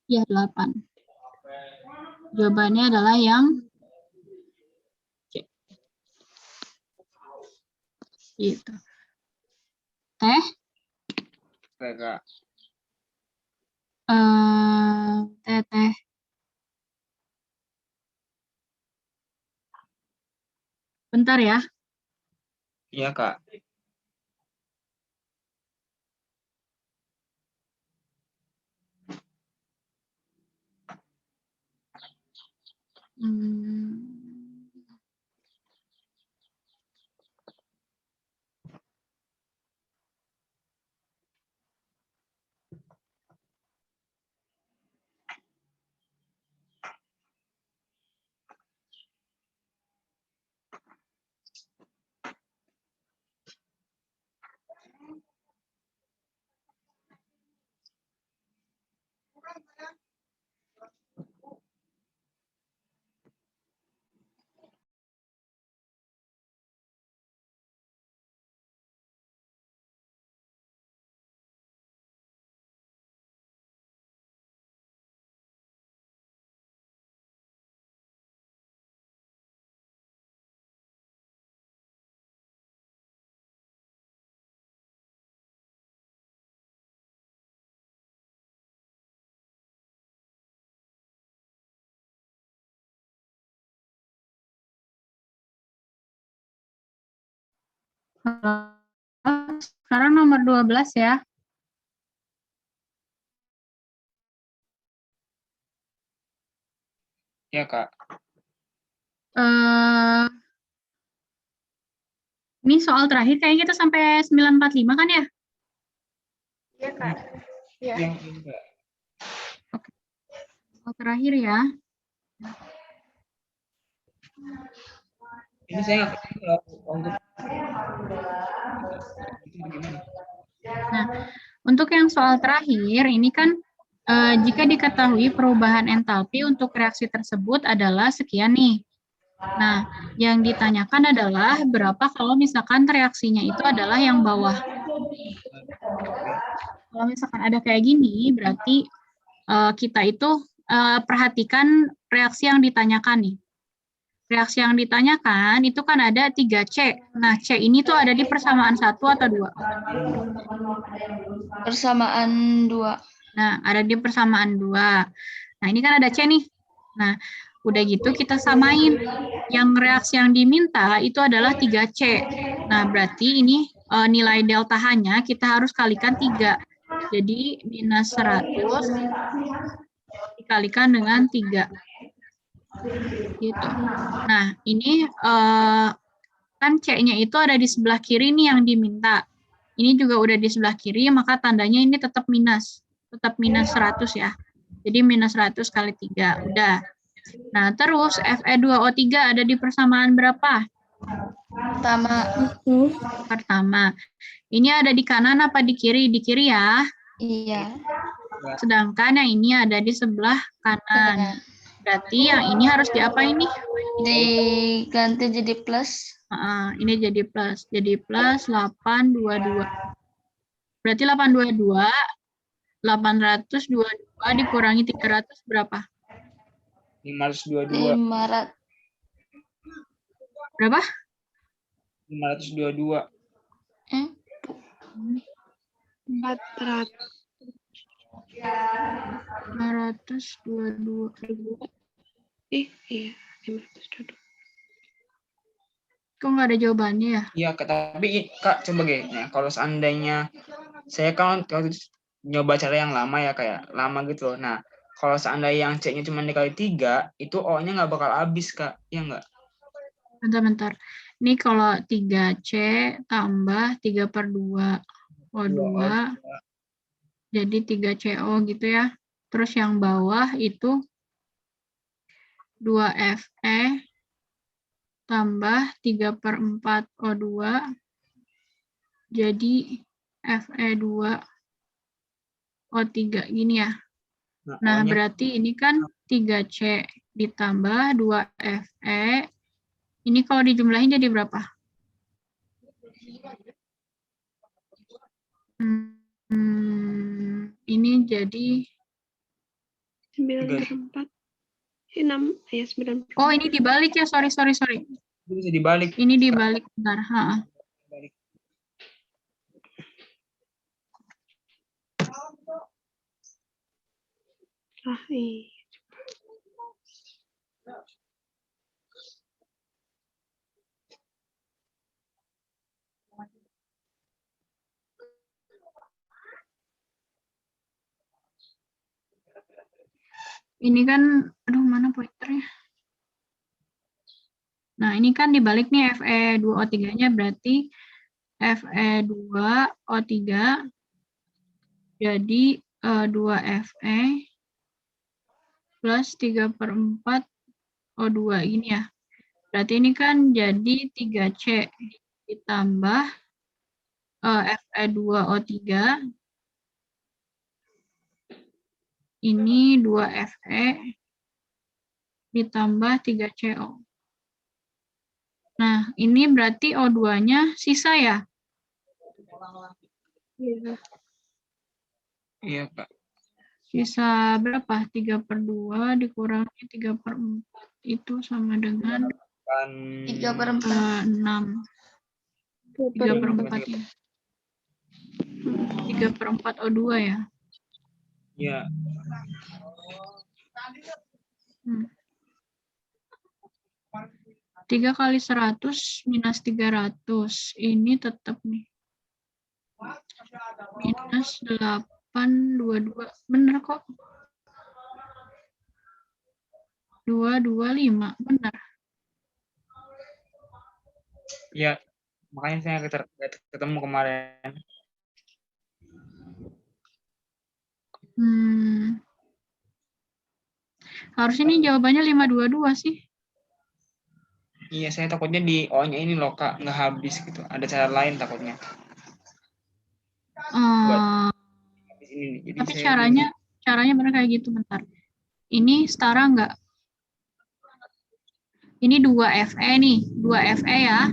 Speaker 1: Ya, 8. Jawabannya adalah yang C. Gitu. Teh?
Speaker 2: Kak.
Speaker 1: Teh. Bentar ya.
Speaker 2: Iya, Kak.
Speaker 1: Sekarang nomor 12 ya.
Speaker 2: Iya, Kak.
Speaker 1: Ini soal terakhir kayaknya kita sampai 945 kan ya?
Speaker 5: Iya, Kak. Iya.
Speaker 2: Iya, Kak.
Speaker 1: Oke. Soal terakhir ya.
Speaker 2: Ini saya nggak tahu untuk gimana.
Speaker 1: Nah, untuk yang soal terakhir ini kan jika diketahui perubahan entalpi untuk reaksi tersebut adalah sekian nih. Nah, yang ditanyakan adalah berapa kalau misalkan reaksinya itu adalah yang bawah. Kalau misalkan ada kayak gini, berarti kita itu perhatikan reaksi yang ditanyakan nih. Reaksi yang ditanyakan itu kan ada 3C. Nah, C ini tuh ada di persamaan 1 atau 2?
Speaker 8: Persamaan 2.
Speaker 1: Nah, ada di persamaan 2. Nah, ini kan ada C nih. Nah, Udah gitu kita samain. Yang reaksi yang diminta itu adalah 3C. Nah, berarti ini nilai delta H-nya kita harus kalikan 3. Jadi minus 100 dikalikan dengan 3. Gitu. Nah, ini kan C-nya itu ada di sebelah kiri nih yang diminta. Ini juga udah di sebelah kiri, maka tandanya ini tetap minus. Tetap minus 100 ya. Jadi minus 100 kali 3. Udah. Nah, terus Fe2O3 ada di persamaan berapa? Pertama. Ini ada di kanan apa di kiri? Di kiri ya.
Speaker 8: Iya.
Speaker 1: Sedangkan yang ini ada di sebelah kanan. Berarti yang ini harus diapain nih?
Speaker 8: Diganti jadi plus.
Speaker 1: Ini jadi plus. Jadi plus 822. Berarti 822, 822 dikurangi 300 berapa?
Speaker 2: 522.
Speaker 8: 500.
Speaker 1: Berapa?
Speaker 2: 522.
Speaker 9: 400.
Speaker 1: 522.
Speaker 9: Iya, 522.
Speaker 1: Kok nggak ada jawabannya ya?
Speaker 2: Iya, Kak, tapi Kak coba ya, kalau seandainya saya kan waktu itu nyoba cara yang lama ya, kayak lama gitu loh. Nah, kalau seandainya yang C-nya cuma dikali 3, itu O-nya nggak bakal habis, Kak. Iya nggak?
Speaker 1: Bentar. Ini kalau 3C tambah 3/2 O2, jadi 3CO gitu ya. Terus yang bawah itu 2Fe tambah 3/4 O2, jadi Fe2O3 gini ya. Nah, berarti ini kan 3C ditambah 2Fe. Ini kalau dijumlahin jadi berapa? Ini jadi
Speaker 9: 9/4. 6, ya 9.
Speaker 1: Oh, ini dibalik ya. Sorry.
Speaker 2: Bisa dibalik.
Speaker 1: Ini dibalik, bentar.
Speaker 9: Iya.
Speaker 1: Ini kan, aduh mana pointernya? Nah, ini kan dibalik nih Fe2O3-nya berarti Fe2O3 jadi 2Fe plus 3/4 O2 ini ya. Berarti ini kan jadi 3C ditambah Fe2O3 ini 2Fe ditambah 3CO. Nah, ini berarti O2-nya sisa ya?
Speaker 2: Iya, Kak.
Speaker 1: Sisa berapa? 3/2 dikurangi 3/4 itu sama dengan
Speaker 8: 3/4.
Speaker 1: 6. 3/4 ya. 3/4 O2 ya?
Speaker 2: Iya.
Speaker 1: 3 kali 100 minus 300. Ini tetap nih. Minus 822. Bener kok. 225. Bener.
Speaker 2: Iya. Makanya saya ketemu kemarin.
Speaker 1: Harusnya ini jawabannya 522 sih.
Speaker 2: Iya, saya takutnya di O-nya ini loh, Kak, nggak habis gitu. Ada cara lain takutnya.
Speaker 1: Tapi caranya benar kayak gitu, bentar. Ini setara nggak? Ini 2Fe nih, 2Fe ya.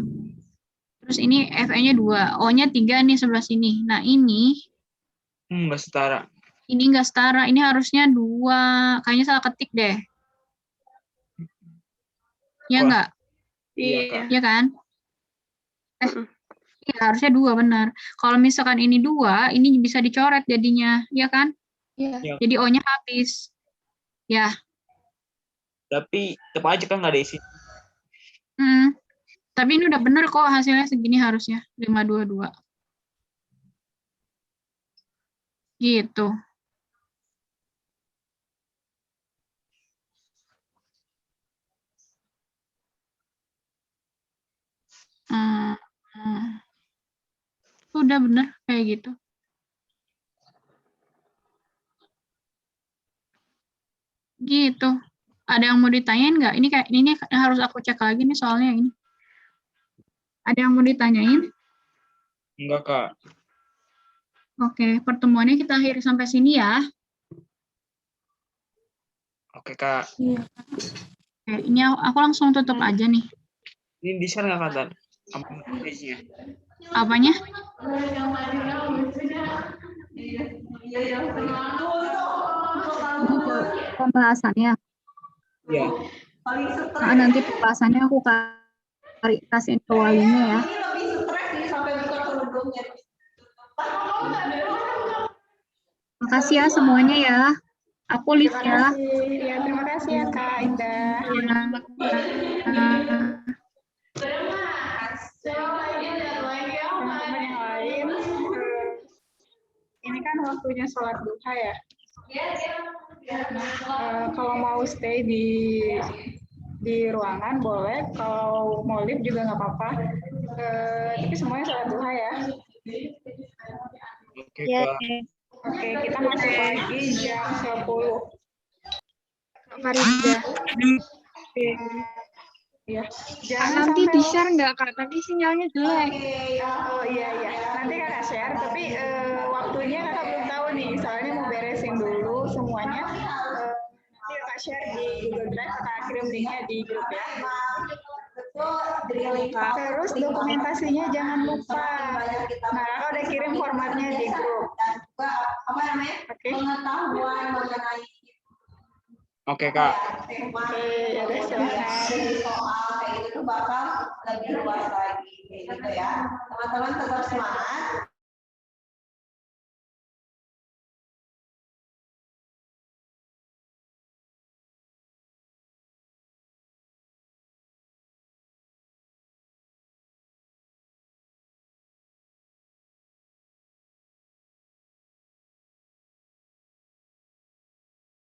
Speaker 1: Terus ini Fe-nya 2, O-nya 3 nih sebelah sini. Nah ini
Speaker 2: nggak setara.
Speaker 1: Ini nggak setara, ini harusnya 2. Kayaknya salah ketik deh. Ya nggak? Iya kan? Iya, harusnya 2 benar. Kalau misalkan ini 2, ini bisa dicoret jadinya, ya kan?
Speaker 8: Iya.
Speaker 1: Jadi O-nya habis. Ya.
Speaker 2: Tapi tetap aja kan nggak ada isi.
Speaker 1: Tapi ini udah bener kok hasilnya segini harusnya 522. Gitu. Udah bener kayak gitu. Gitu. Ada yang mau ditanyain nggak? Ini kayak ini harus aku cek lagi nih soalnya ini. Ada yang mau ditanyain?
Speaker 2: Enggak, Kak.
Speaker 1: Oke, pertemuannya kita akhiri sampai sini ya.
Speaker 2: Oke, Kak.
Speaker 1: Oke, ini aku langsung tutup aja nih.
Speaker 2: Ini di-share nggak, Kak, Tan? Page-nya?
Speaker 1: Apanya? Pembahasannya.
Speaker 2: Iya.
Speaker 1: Nah, nanti pembahasannya aku kasihin ke walinya ya. Makasih ya semuanya ya. Aku live ya.
Speaker 5: Ya, terima kasih ya Kak Indah. Teman-teman yang lain, ini kan waktunya sholat duha ya. Kalau mau stay di ruangan boleh, kalau mau live juga nggak apa-apa. Tapi semuanya sholat duha ya.
Speaker 2: Oke, Kak.
Speaker 5: Oke, kita masuk lagi jam 10.
Speaker 4: Farida.
Speaker 5: Ya,
Speaker 4: Nanti di-share nggak, Kak? Tadi sinyalnya jelek.
Speaker 5: Oh iya. Nanti kakak share, tapi waktunya kakak belum tahu nih. Soalnya mau beresin dulu semuanya. Nanti kakak share di Google Drive, kakak kirim linknya di grup ya. Terus dokumentasinya jangan lupa. Nah, kakak udah kirim formatnya di grup. Oke.
Speaker 6: Pengetahuan mengenai
Speaker 2: Oke, Kak.
Speaker 5: Oke, ya udah silakan.
Speaker 6: soal kayak gitu bakal lebih luas lagi kayak gitu ya. Teman-teman tetap semangat.